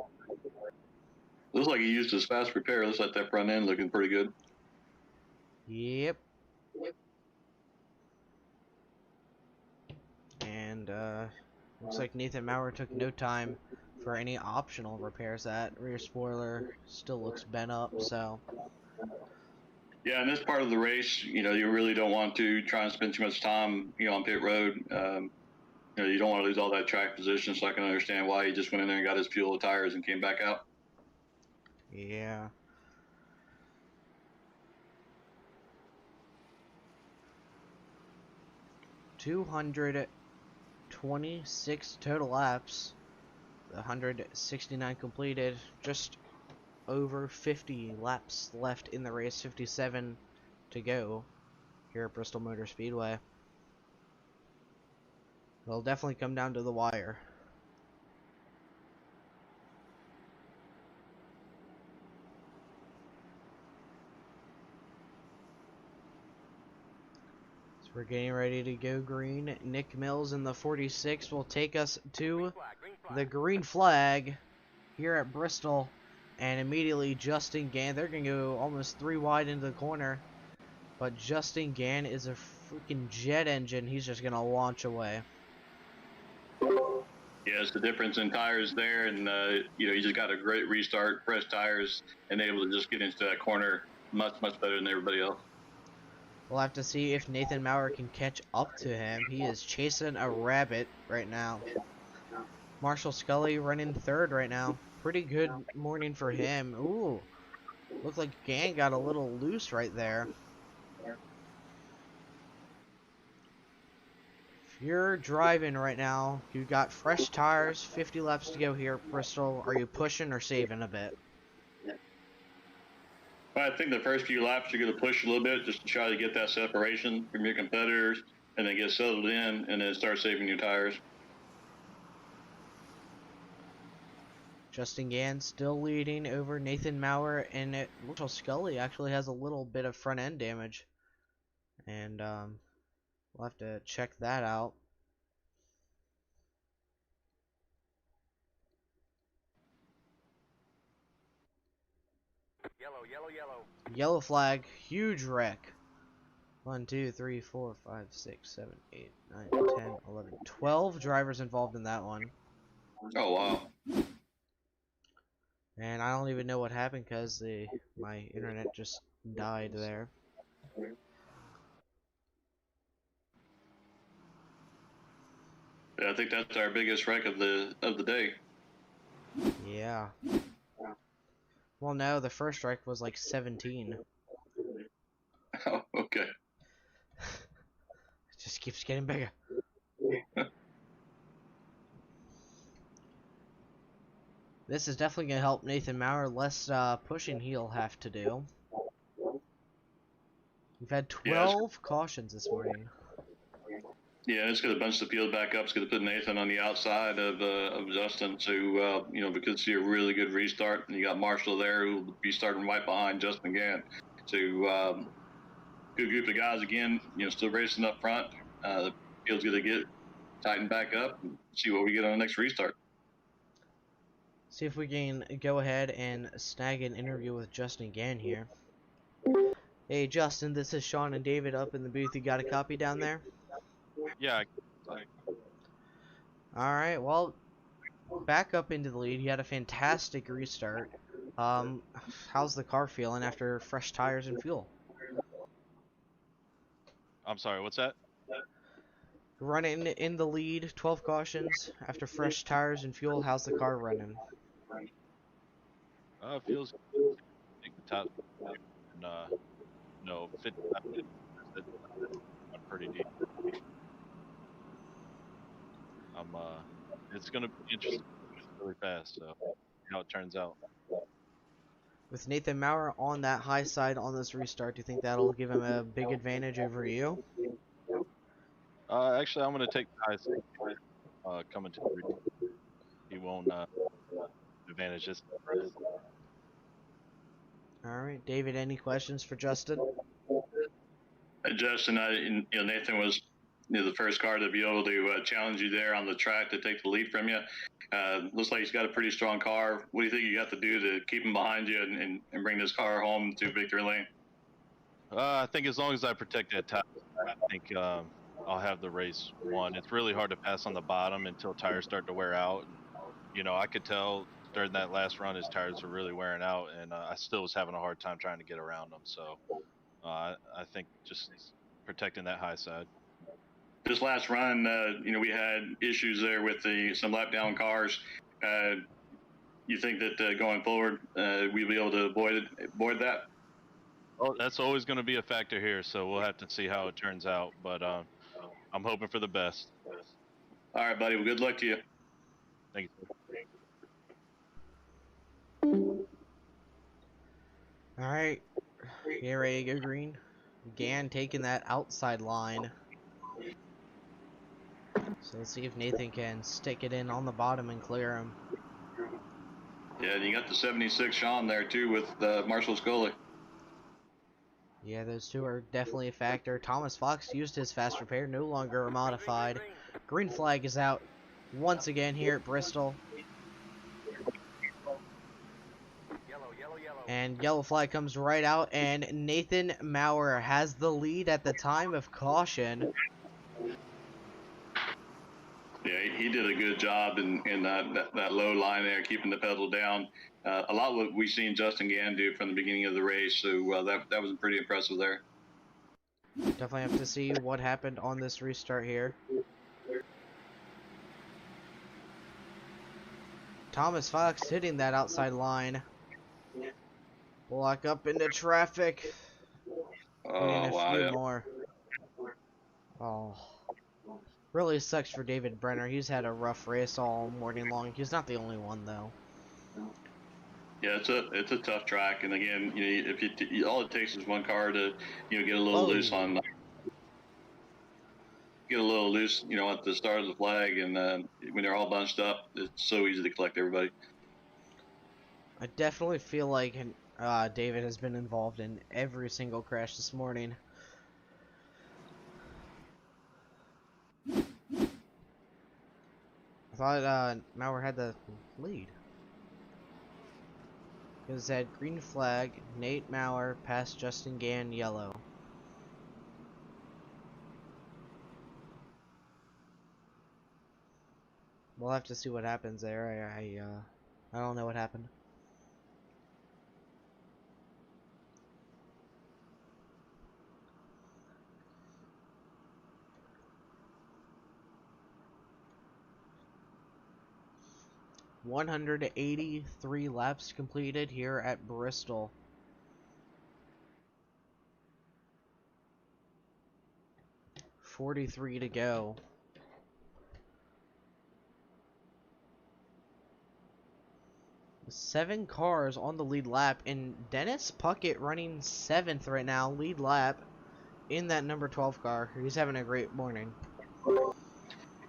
Looks like he used his fast prepare. Looks like that front end looking pretty good. Yep. And looks like Nathan Maurer took no time for any optional repairs. That rear spoiler still looks bent up, so... Yeah, in this part of the race, you know, you really don't want to try and spend too much time, you know, on pit road. You know, you don't want to lose all that track position, so I can understand why he just went in there and got his fuel, tires, and came back out. Yeah. $226 total laps. 169 completed. Just over 50 laps left in the race. 57 to go here at Bristol Motor Speedway. It'll definitely come down to the wire. So we're getting ready to go green. Nick Mills in the 46 will take us to the green flag here at Bristol. And immediately Justin Gann, they're going to go almost 3 wide into the corner. But Justin Gann is a freaking jet engine. He's just going to launch away. Yeah, it's the difference in tires there, and you know, you just got a great restart, fresh tires, and able to just get into that corner much better than everybody else. We'll have to see if Nathan Maurer can catch up to him. He is chasing a rabbit right now. Marshall Scully running third right now. Pretty good morning for him. Ooh, looked like Gann got a little loose right there. If you're driving right now, you got fresh tires, 50 laps to go here at Bristol. Are you pushing or saving a bit? Well, I think the first few laps you're going to push a little bit just to try to get that separation from your competitors, and then get settled in, and then start saving your tires. Justin Gann still leading over Nathan Maurer, and Marshall Scully actually has a little bit of front end damage. And we'll have to check that out. Yellow. Yellow flag, huge wreck. 1, 2, 3, 4, 5, 6, 7, 8, 9, 10, 11, 12 drivers involved in that one. Oh, wow. And I don't even know what happened because my internet just died there. Yeah, I think that's our biggest wreck of the day. Yeah. Well, no, the first wreck was like 17. Oh, okay. It just keeps getting bigger. This is definitely going to help Nathan Maurer. Less pushing he'll have to do. We've had Yeah, 12 cautions this morning. Yeah, it's going to bunch the field back up. It's going to put Nathan on the outside of Justin. So, we could see a really good restart. And you got Marshall there who will be starting right behind Justin again. So, good group of guys again, still racing up front. The field's going to get tightened back up and see what we get on the next restart. See if we can go ahead and snag an interview with Justin again here. Hey, Justin, this is Sean and David up in the booth. You got a copy down there? Yeah. Alright, well, back up into the lead. He had a fantastic restart. How's the car feeling after fresh tires and fuel? I'm sorry, what's that? Running in the lead, 12 cautions after fresh tires and fuel. How's the car running? Feels good. I think the top and 55 minutes, pretty deep. It's gonna be interesting. It's really fast, so see how it turns out. With Nathan Maurer on that high side on this restart, do you think that'll give him a big advantage over you? Actually, I'm gonna take the high side coming to the restart. He won't advantage this race. All right, David. Any questions for Justin? Justin, Nathan was the first car to be able to challenge you there on the track to take the lead from you. Looks like he's got a pretty strong car. What do you think you have to do to keep him behind you and bring this car home to victory lane? I think as long as I protect that top, I think I'll have the race won. It's really hard to pass on the bottom until tires start to wear out. And, I could tell during that last run his tires were really wearing out, and I still was having a hard time trying to get around them. So I think just protecting that high side. This last run, we had issues there with some lap down cars. You think that going forward, we'll be able to avoid that? Oh, that's always going to be a factor here, so we'll have to see how it turns out. But I'm hoping for the best. All right, buddy. Well, good luck to you. Thank you. All right, get ready to go green. Gann taking that outside line. So let's see if Nathan can stick it in on the bottom and clear him. Yeah, and you got the 76 Sean there too with Marshall Scully. Yeah, those two are definitely a factor. Thomas Fox used his fast repair, no longer modified. Green flag is out once again here at Bristol. And yellow flag comes right out, and Nathan Maurer has the lead at the time of caution. Yeah, he did a good job in that low line there, keeping the pedal down. A lot of what we've seen Justin Gann do from the beginning of the race, so that was pretty impressive there. Definitely have to see what happened on this restart here. Thomas Fox hitting that outside line. Block up into traffic. Oh, wow. Few more. Oh. Really sucks for David Brenner. He's had a rough race all morning long. He's not the only one, though. Yeah, it's a tough track, and again, if all it takes is one car to get a little loose at the start of the flag, and when they're all bunched up, it's so easy to collect everybody. I definitely feel like David has been involved in every single crash this morning. I thought Maurer had the lead. Because it had green flag, Nate Maurer past Justin Gann, yellow. We'll have to see what happens there. I don't know what happened. $183 laps completed here at Bristol. $43 to go. Seven cars on the lead lap, and Dennis Puckett running 7th right now, lead lap. in that number 12 car. He's having a great morning.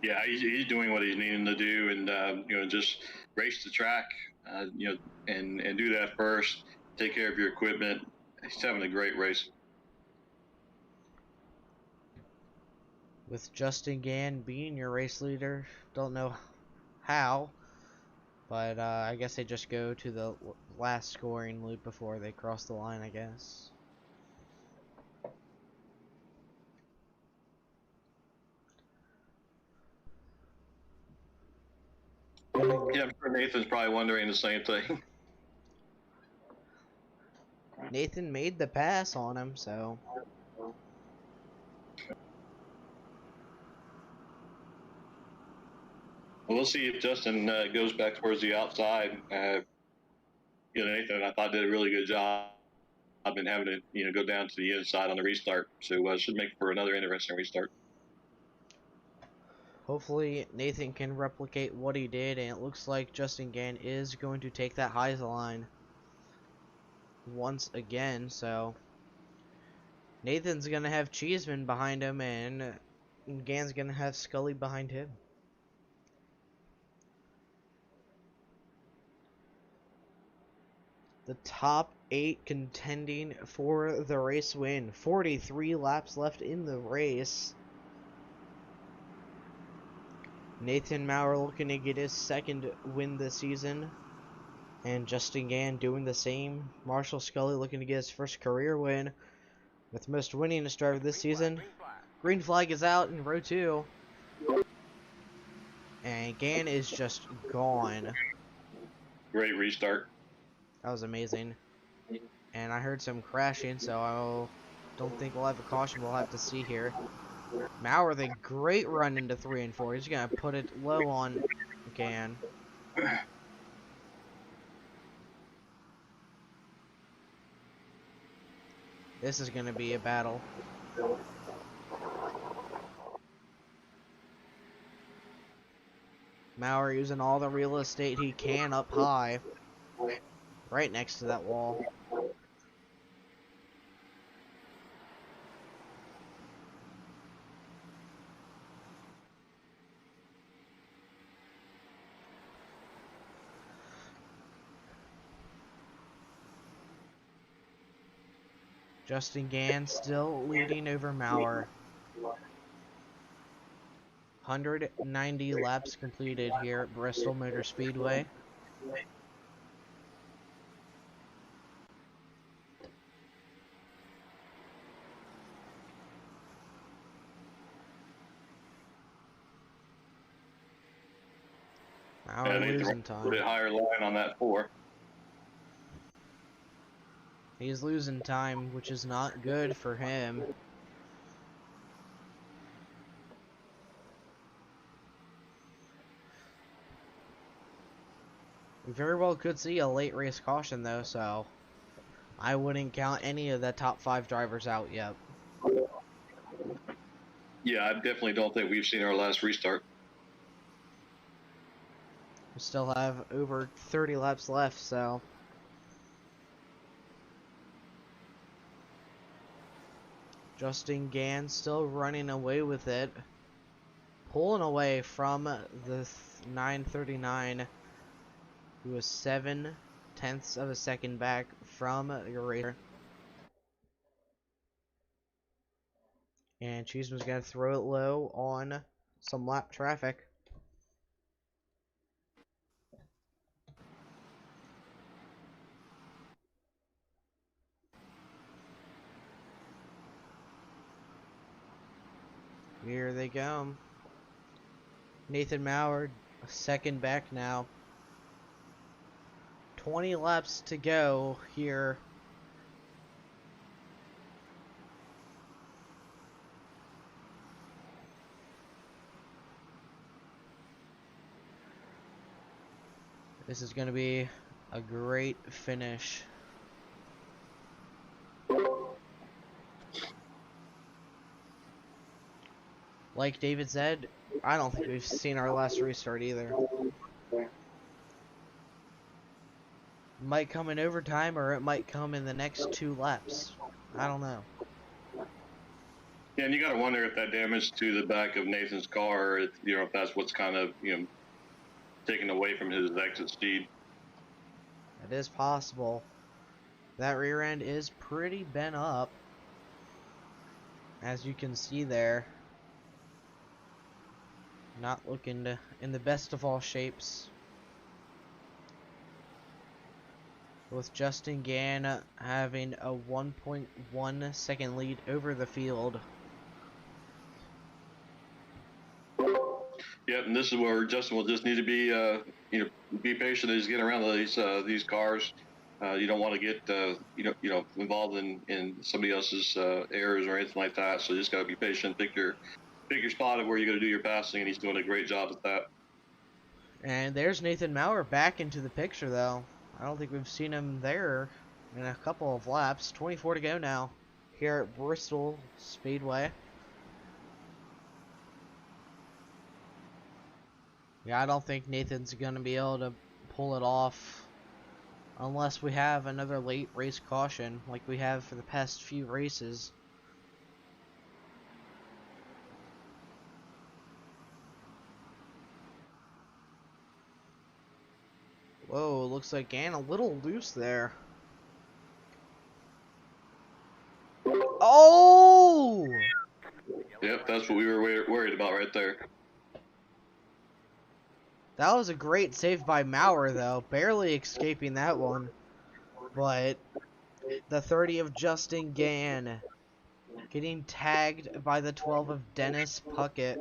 Yeah, he's doing what he's needing to do, and just race the track, and do that first. Take care of your equipment. He's having a great race. With Justin Gann being your race leader, don't know how, but I guess they just go to the last scoring loop before they cross the line, I guess. Yeah, I'm sure Nathan's probably wondering the same thing. Nathan made the pass on him, so Well, we'll see if Justin goes back towards the outside. Nathan, I thought, did a really good job. I've been having to, go down to the inside on the restart, so should make for another interesting restart. hopefully Nathan can replicate what he did, and it looks like Justin Gann is going to take that high line once again, so Nathan's gonna have Cheeseman behind him, and Gann's gonna have Scully behind him. The top 8 contending for the race win. 43 laps left in the race. Nathan Maurer looking to get his second win this season, and Justin Gann doing the same. Marshall Scully looking to get his first career win, with most winningest driver this season. Green flag is out in row 2, and Gann is just gone. Great restart. That was amazing. And I heard some crashing, so I don't think we'll have a caution. We'll have to see here. Maurer with a great run into 3 and 4. He's going to put it low on Gann. This is going to be a battle. Maurer using all the real estate he can up high. Right next to that wall. Justin Gann still leading over Maurer. 190 laps completed here at Bristol Motor Speedway. Maurer losing time. A bit higher line on that 4. He's losing time, which is not good for him. We very well could see a late race caution though, so I wouldn't count any of the top 5 drivers out yet. Yeah, I definitely don't think we've seen our last restart. We still have over 30 laps left, so Justin Gann still running away with it. Pulling away from the 939, who was 7/10 of a second back from the racer. And Cheeseman's going to throw it low on some lap traffic. Here they go. Nathan Maurer, second back now. 20 laps to go here. This is going to be a great finish. Like David said, I don't think we've seen our last restart either. Might come in overtime, or it might come in the next 2 laps. I don't know. Yeah, and you got to wonder if that damage to the back of Nathan's car, if, if that's what's kind of taken away from his exit speed. That is possible. That rear end is pretty bent up, as you can see there. Not looking in the best of all shapes. With Justin Gann having a 1.1 second lead over the field. Yep, and this is where Justin will just need to be, be patient as he's getting around these cars. You don't want to get, involved in somebody else's errors or anything like that. So you just got to be patient, pick your spot of where you're going to do your passing, and he's doing a great job at that. And there's Nathan Maurer back into the picture, though. I don't think we've seen him there in a couple of laps. 24 to go now here at Bristol Speedway. Yeah, I don't think Nathan's going to be able to pull it off unless we have another late race caution like we have for the past few races. Whoa, looks like Gann a little loose there. Oh! Yep, that's what we were worried about right there. That was a great save by Maurer, though. Barely escaping that one. But the 30 of Justin Gann getting tagged by the 12 of Dennis Puckett.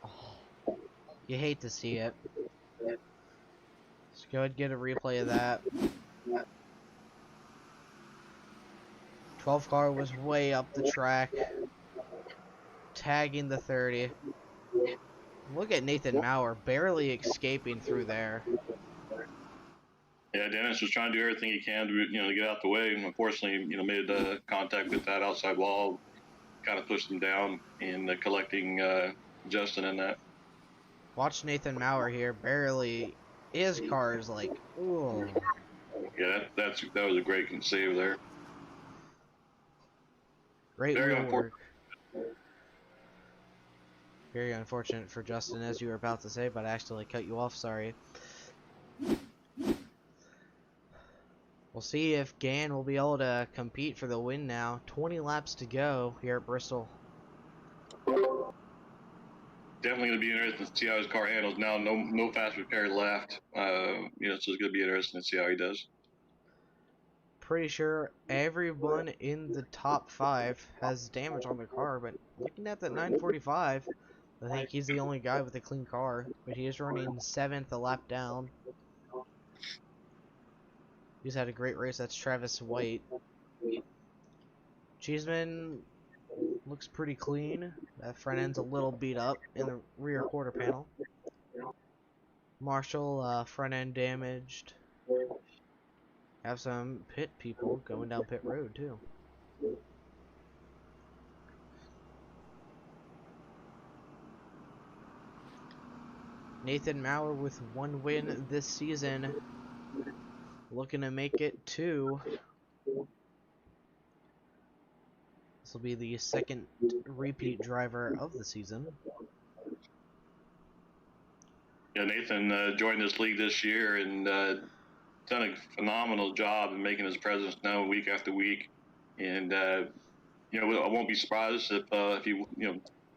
Oh, you hate to see it. Let's go ahead and get a replay of that. 12 car was way up the track, tagging the 30. Look at Nathan Maurer barely escaping through there. Yeah, Dennis was trying to do everything he can to get out the way, and unfortunately, made contact with that outside wall, kind of pushed him down, and collecting Justin in that. Watch Nathan Maurer here, barely. His car is like, ooh. Yeah, that was a great save there. Great wheel work. Very unfortunate for Justin, as you were about to say, but I actually cut you off, sorry. We'll see if Gann will be able to compete for the win now. 20 laps to go here at Bristol. Definitely going to be interesting to see how his car handles now. No fast repair left. So it's going to be interesting to see how he does. Pretty sure everyone in the top 5 has damage on their car, but looking at that 945, I think he's the only guy with a clean car, but he is running 7th a lap down. He's had a great race. That's Travis White. Cheeseman looks pretty clean. That front end's a little beat up in the rear quarter panel. Marshall, front end damaged. Have some pit people going down pit road too. Nathan Maurer with 1 win this season, looking to make it 2. This will be the second repeat driver of the season. Yeah, Nathan joined this league this year and done a phenomenal job in making his presence known week after week. And I won't be surprised if he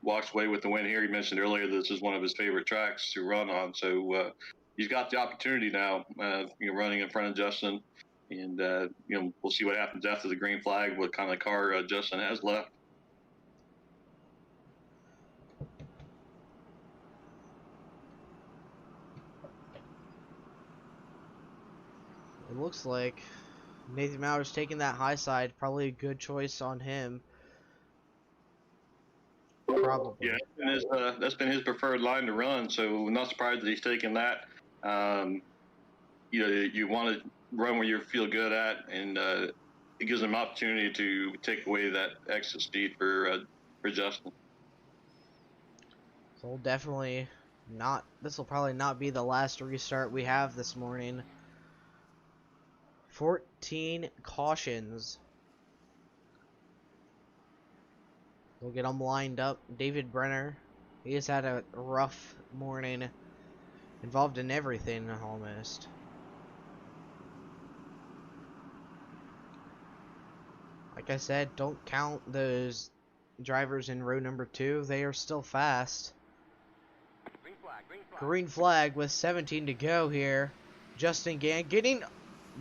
walks away with the win here. He mentioned earlier this is one of his favorite tracks to run on, so he's got the opportunity now. Running in front of Justin, and we'll see what happens after the green flag. What kind of car Justin has left. It looks like Nathan Maurer's taking that high side. Probably a good choice on him. Probably. Yeah, that's been his preferred line to run, so I'm not surprised that he's taking that. You want to run where you feel good at, and it gives him opportunity to take away that extra speed for Justin. So we'll definitely not. This will probably not be the last restart we have this morning. 14 cautions. We'll get them lined up. David Brenner, he has had a rough morning, involved in everything almost. Like I said, don't count those drivers in row number 2. They are still fast. Green flag, green flag. Green flag with 17 to go here. Justin Gann getting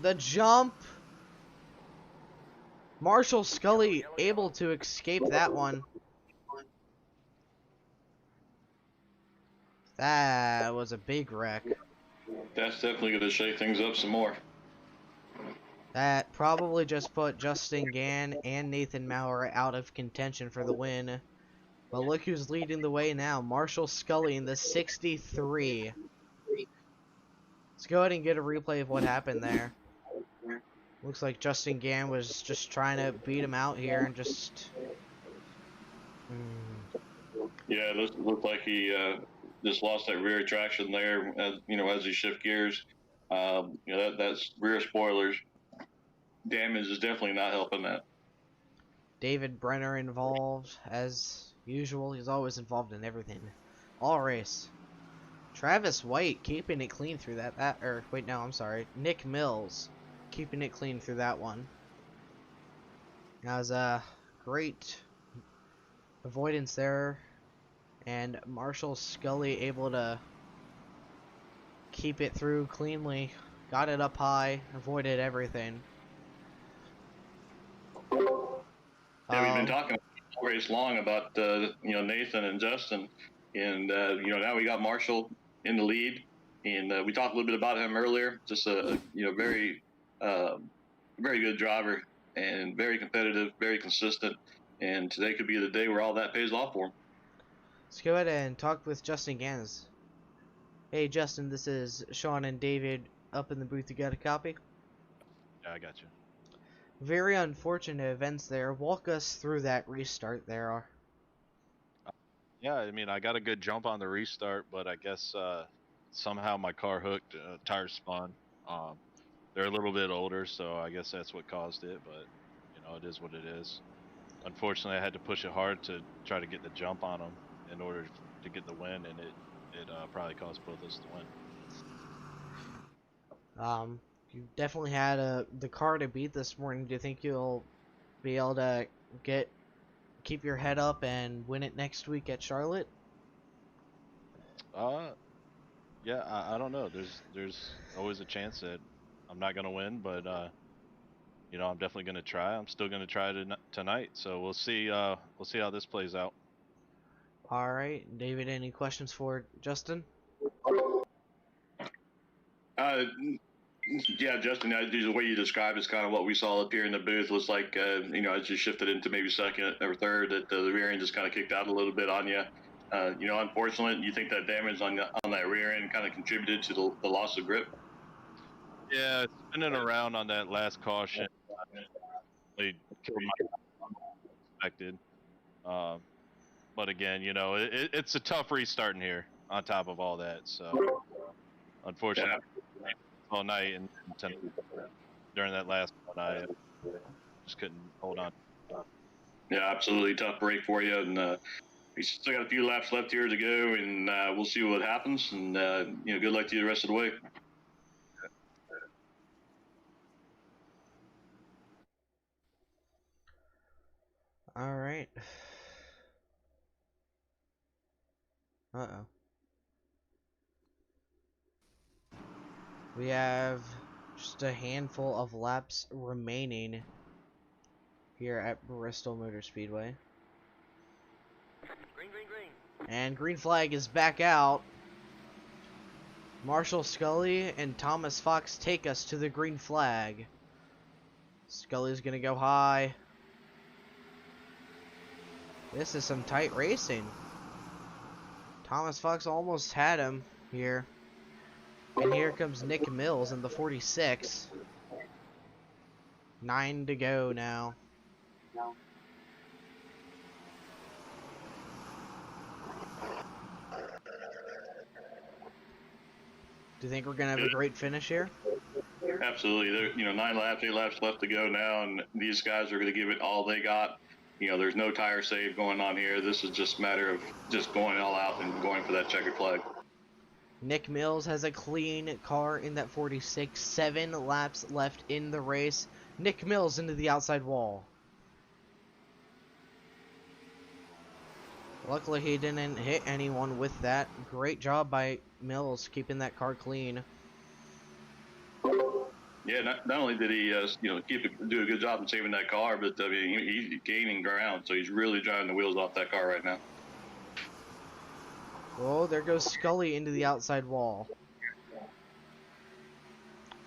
the jump. Marshall Scully able to escape that one. That was a big wreck. That's definitely going to shake things up some more. That probably just put Justin Gann and Nathan Maurer out of contention for the win. But look who's leading the way now. Marshall Scully in the 63. Let's go ahead and get a replay of what happened there. Looks like Justin Gann was just trying to beat him out here and just... Yeah, it looked like he just lost that rear traction there, as he shift gears. That's rear spoilers. Damage is definitely not helping that. David Brenner involved, as usual. He's always involved in everything. All race. Travis White keeping it clean through that. Wait, no, I'm sorry. Nick Mills keeping it clean through that one. That was a great avoidance there. And Marshall Scully able to keep it through cleanly. Got it up high, avoided everything. Yeah, we've been talking all race long about Nathan and Justin, and now we got Marshall in the lead, and we talked a little bit about him earlier. Just a very good driver and very competitive, very consistent, and today could be the day where all that pays off for him. Let's go ahead and talk with Justin Gans. Hey Justin, this is Sean and David up in the booth. You got a copy? Yeah, I got you. Very unfortunate events there. Walk us through that restart there. Yeah, I mean, I got a good jump on the restart, but I guess somehow my car hooked, tires spun. They're a little bit older, so I guess that's what caused it, but, it is what it is. Unfortunately, I had to push it hard to try to get the jump on them in order to get the win, and it probably caused both of us to win. You definitely had the car to beat this morning. Do you think you'll be able to keep your head up and win it next week at Charlotte? Yeah, I don't know. There's always a chance that I'm not gonna win, but I'm definitely gonna try. I'm still gonna try tonight, so we'll see. We'll see how this plays out. All right, David. Any questions for Justin? Yeah, Justin, the way you described is kind of what we saw up here in the booth. Was like, as you shifted into maybe second or third, that the rear end just kind of kicked out a little bit on you. Unfortunately, you think that damage on that rear end kind of contributed to the loss of grip? Yeah, spinning around on that last caution really killed my expected. But again, it's a tough restarting here on top of all that. So, unfortunately, all night and during that last one, I just couldn't hold on. Yeah, absolutely tough break for you, and we still got a few laps left here to go, and we'll see what happens. And good luck to you the rest of the way. All right. Uh-oh. We have just a handful of laps remaining here at Bristol Motor Speedway. Green, green, green. And green flag is back out. Marshall Scully and Thomas Fox take us to the green flag. Scully's gonna go high. This is some tight racing. Thomas Fox almost had him here. And here comes Nick Mills in the 46. 9 to go now. Do you think we're gonna have a great finish here? Absolutely. There, 9 laps, 8 laps left to go now, and these guys are going to give it all they got. there's no tire save going on here. This is just a matter of just going all out and going for that checkered flag. Nick Mills has a clean car in that 46. 7 laps left in the race. Nick Mills into the outside wall. Luckily, he didn't hit anyone with that. Great job by Mills keeping that car clean. Yeah, not only did he, do a good job in saving that car, but I mean, he's gaining ground, so he's really driving the wheels off that car right now. Oh, there goes Scully into the outside wall.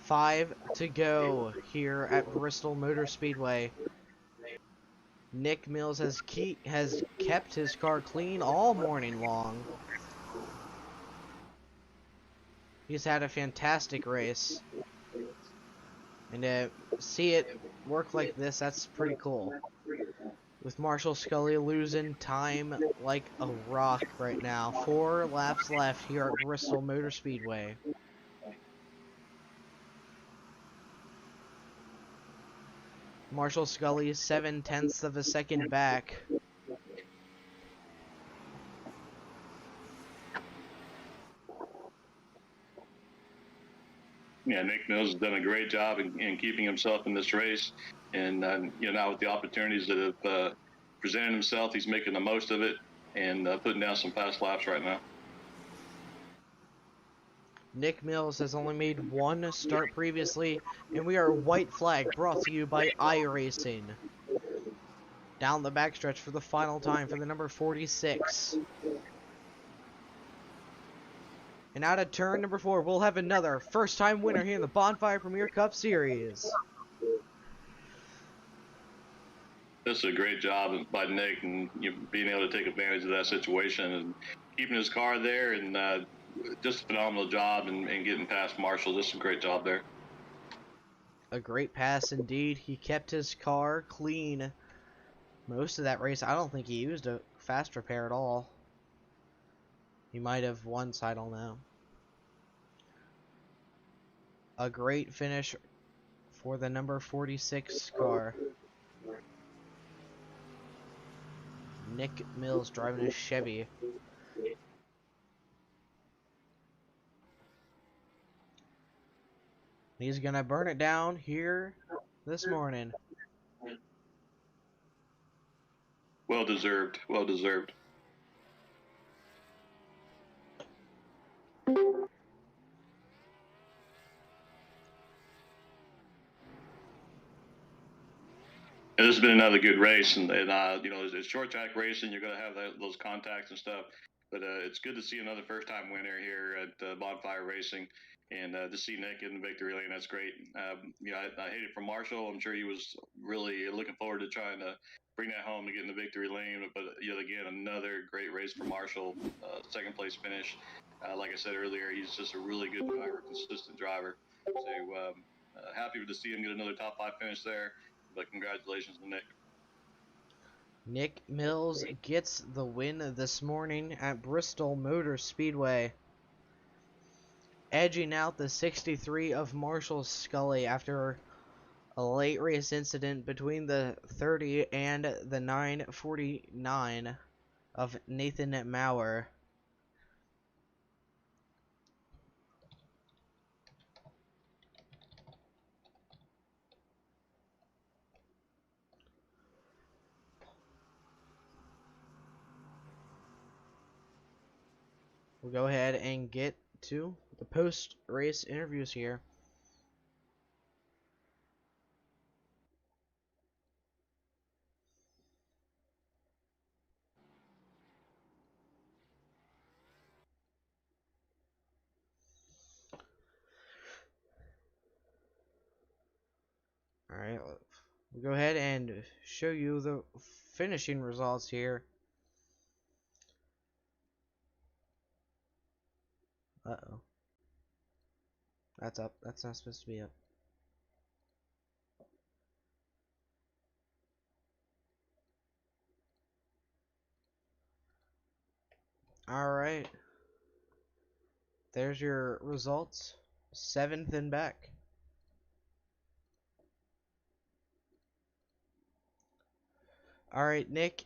5 to go here at Bristol Motor Speedway. Nick Mills has kept his car clean all morning long. He's had a fantastic race. And to see it work like this, that's pretty cool. With Marshall Scully losing time like a rock right now. 4 laps left here at Bristol Motor Speedway. Marshall Scully 7/10 of a second back. Yeah, Nick Mills has done a great job in keeping himself in this race, and now with the opportunities that have presented himself, he's making the most of it and putting down some fast laps right now. Nick Mills has only made 1 start previously, and we are white flag brought to you by iRacing. Down the backstretch for the final time for the number 46. And out of turn number 4, we'll have another first-time winner here in the Bonfire Premier Cup Series. This is a great job by Nick and being able to take advantage of that situation and keeping his car there, and just a phenomenal job and getting past Marshall. Just a great job there. A great pass indeed. He kept his car clean most of that race. I don't think he used a fast repair at all. He might have once, I don't know. A great finish for the number 46 car. Nick Mills driving a Chevy. He's gonna burn it down here this morning. Well deserved. Well deserved. And this has been another good race, and it's short track racing. You're going to have those contacts and stuff, but it's good to see another first-time winner here at Bonfire Racing, and to see Nick in the victory lane. That's great. I hate it for Marshall. I'm sure he was really looking forward to trying to bring that home to get in the victory lane. But again, another great race for Marshall. Second place finish. Like I said earlier, he's just a really good driver, consistent driver. So happy to see him get another top 5 finish there. But congratulations to Nick. Nick Mills gets the win this morning at Bristol Motor Speedway, edging out the 63 of Marshall Scully after a late race incident between the 30 and the 949 of Nathan Maurer. We'll go ahead and get to the post-race interviews here. Alright, we'll go ahead and show you the finishing results here. Uh-oh. That's up. That's not supposed to be up. Alright. There's your results. 7th and back. All right, Nick.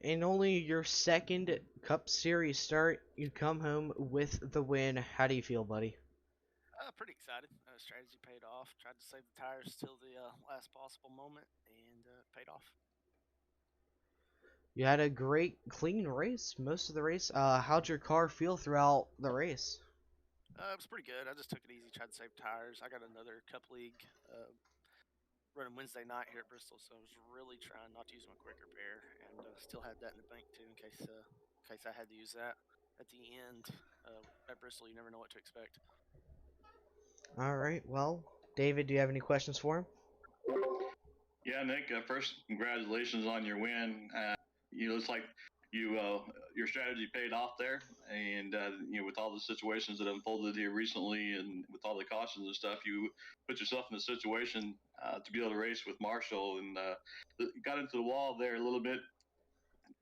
In only your second Cup Series start, you come home with the win. How do you feel, buddy? Pretty excited. Strategy paid off. Tried to save the tires till the last possible moment, and paid off. You had a great, clean race most of the race. How'd your car feel throughout the race? It was pretty good. I just took it easy, tried to save tires. I got another Cup League running Wednesday night here at Bristol, so I was really trying not to use my quick repair, and still had that in the bank too in case I had to use that at the end. At Bristol, you never know what to expect. All right. Well, David, do you have any questions for him? Yeah, Nick. First, congratulations on your win. It's like your strategy paid off there, and with all the situations that unfolded here recently, and with all the cautions and stuff, you put yourself in a situation to be able to race with Marshall, and got into the wall there a little bit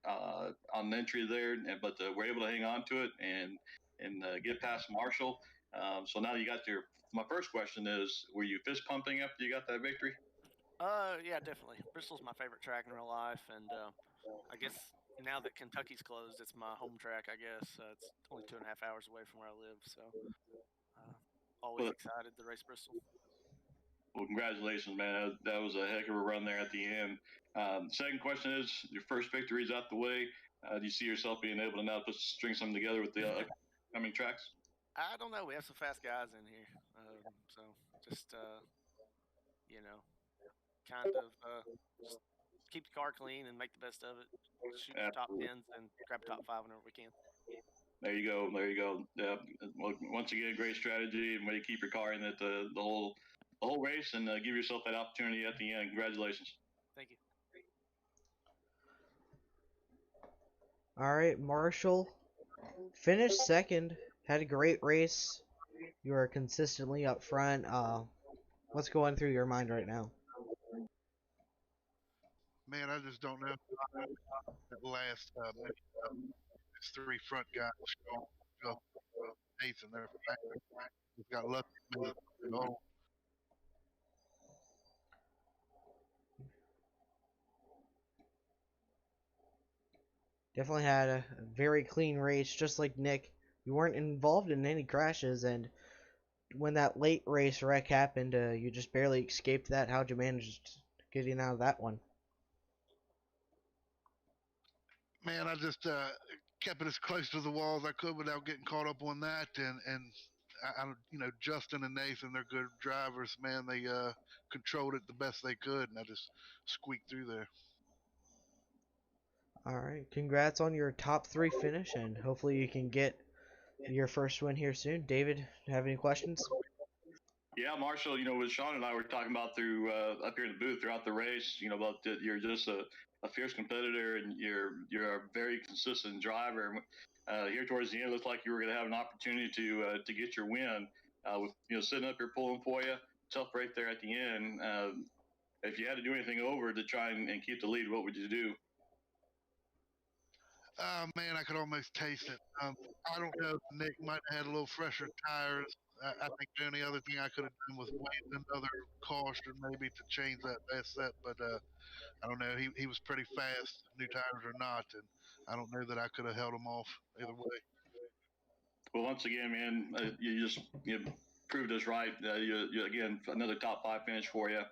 on the entry there, but we're able to hang on to it and get past Marshall. So now you got your. My first question is: were you fist pumping after you got that victory? Yeah, definitely. Bristol's my favorite track in real life, and I guess now that Kentucky's closed, it's my home track. I guess it's only 2.5 hours away from where I live, so always Well, excited to race Bristol. Well, congratulations, man. That was a heck of a run there at the end. Second question is: your first victory is out the way. Do you see yourself being able to now string something together with the upcoming tracks? I don't know. We have some fast guys in here, so just kind of just keep the car clean and make the best of it. Shoot for top Absolutely. tens and grab a top five whenever we can. There you go. There you go. Yeah. Well, once again, great strategy and way to keep your car in it the whole race and give yourself that opportunity at the end. Congratulations. Thank you. All right, Marshall finished second. Had a great race. You are consistently up front. What's going through your mind right now? Man, I just don't know. That last three front guys, Sean, Nathan, they're just got lucky. Oh, Definitely had a very clean race, just like Nick. You weren't involved in any crashes, and when that late race wreck happened, you just barely escaped that. How'd you manage getting out of that one? man, I just kept it as close to the wall as I could without getting caught up on that. And Justin and Nathan, they're good drivers. Man, they controlled it the best they could, and I just squeaked through there. All right, congrats on your top 3 finish, and hopefully you can get your first win here soon. David, have any questions? Yeah, Marshall, what Sean and I were talking about through up here in the booth throughout the race, about that you're just a fierce competitor and you're a very consistent driver. Here towards the end, it looked like you were going to have an opportunity to get your win with sitting up here pulling for you. Tough right there at the end. If you had to do anything over to try and keep the lead, what would you do? Man, I could almost taste it. I don't know. Nick might have had a little fresher tires. I think the only other thing I could have done was wait another caution maybe to change that last set. But I don't know. He was pretty fast, new tires or not, and I don't know that I could have held him off either way. Well, once again, man, you just proved us right. You again another top 5 finish for you.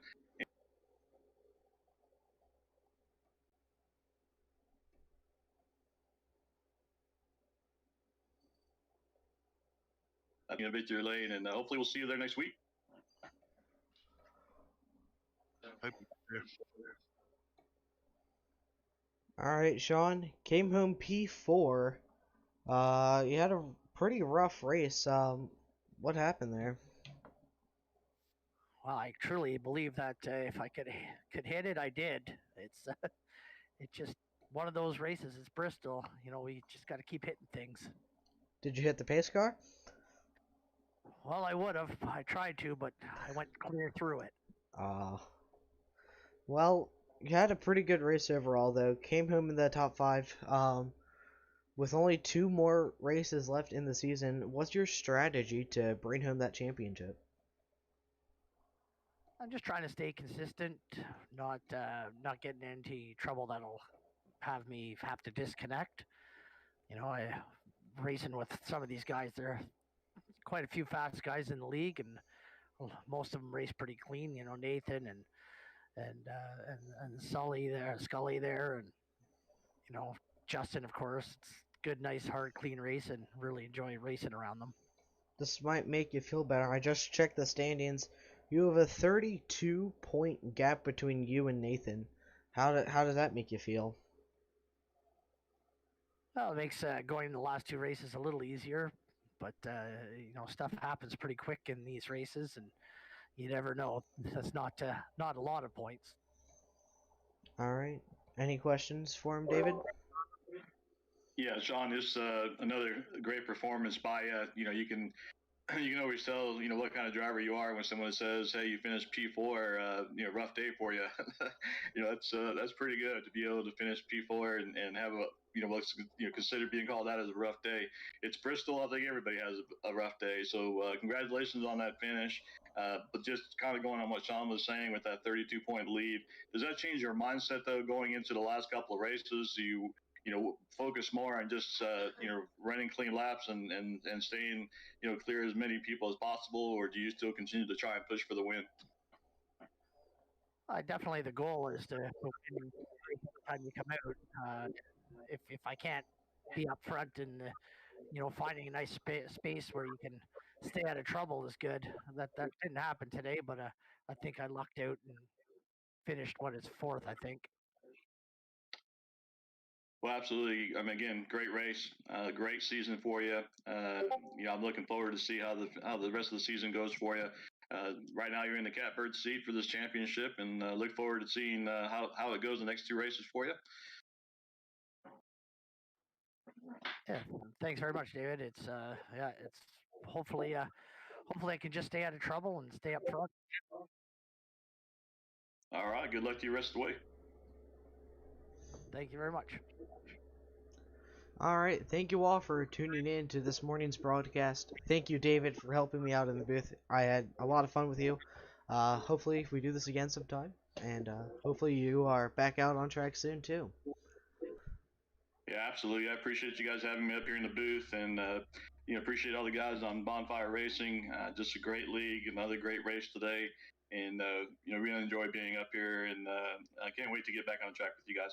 Victory lane, and hopefully we'll see you there next week. All right, Sean, came home P4. You had a pretty rough race. What happened there? Well, I truly believe that if I could hit it, I did. It's just one of those races. It's Bristol. We just got to keep hitting things. Did you hit the pace car? Well, I would have. I tried to, but I went clear through it. Well, you had a pretty good race overall, though. Came home in the top 5. With only 2 more races left in the season, what's your strategy to bring home that championship? I'm just trying to stay consistent, not getting into trouble that'll have me have to disconnect. I racing with some of these guys. There are quite a few fast guys in the league, and most of them race pretty clean. Nathan and Scully there, and Justin, of course. It's good, nice, hard, clean race, and really enjoy racing around them. This might make you feel better. I just checked the standings. You have a 32-point gap between you and Nathan. How does that make you feel? Well, it makes going the last two races a little easier, but stuff happens pretty quick in these races, and you never know. That's not a lot of points. All right. Any questions for him, David? Yeah, Sean, it's another great performance by you. You can always tell what kind of driver you are when someone says, "Hey, you finished P4, rough day for you." That's pretty good to be able to finish P4 and have a what's considered being called out as a rough day. It's Bristol. I think everybody has a rough day. So congratulations on that finish. But just kind of going on what Sean was saying with that 32-point lead, does that change your mindset though going into the last couple of races? Do you focus more on just running clean laps and staying clear as many people as possible, or do you still continue to try and push for the win? Definitely, the goal is to win every time you come out. If I can't be up front and finding a nice space where you can stay out of trouble is good. That didn't happen today, but I think I lucked out and finished fourth, I think. Well, absolutely. I mean, again, great race, great season for you. I'm looking forward to see how the rest of the season goes for you. Right now, you're in the catbird seat for this championship, and look forward to seeing how it goes the next two races for you. Yeah, thanks very much, David. It's hopefully I can just stay out of trouble and stay up front. All right. Good luck to you rest of the way. Thank you very much. All right. Thank you all for tuning in to this morning's broadcast. Thank you, David, for helping me out in the booth. I had a lot of fun with you. Hopefully, we do this again sometime, and hopefully, you are back out on track soon too. Yeah, absolutely. I appreciate you guys having me up here in the booth, and appreciate all the guys on Bonfire Racing. Just a great league, another great race today, and really enjoy being up here. And I can't wait to get back on track with you guys.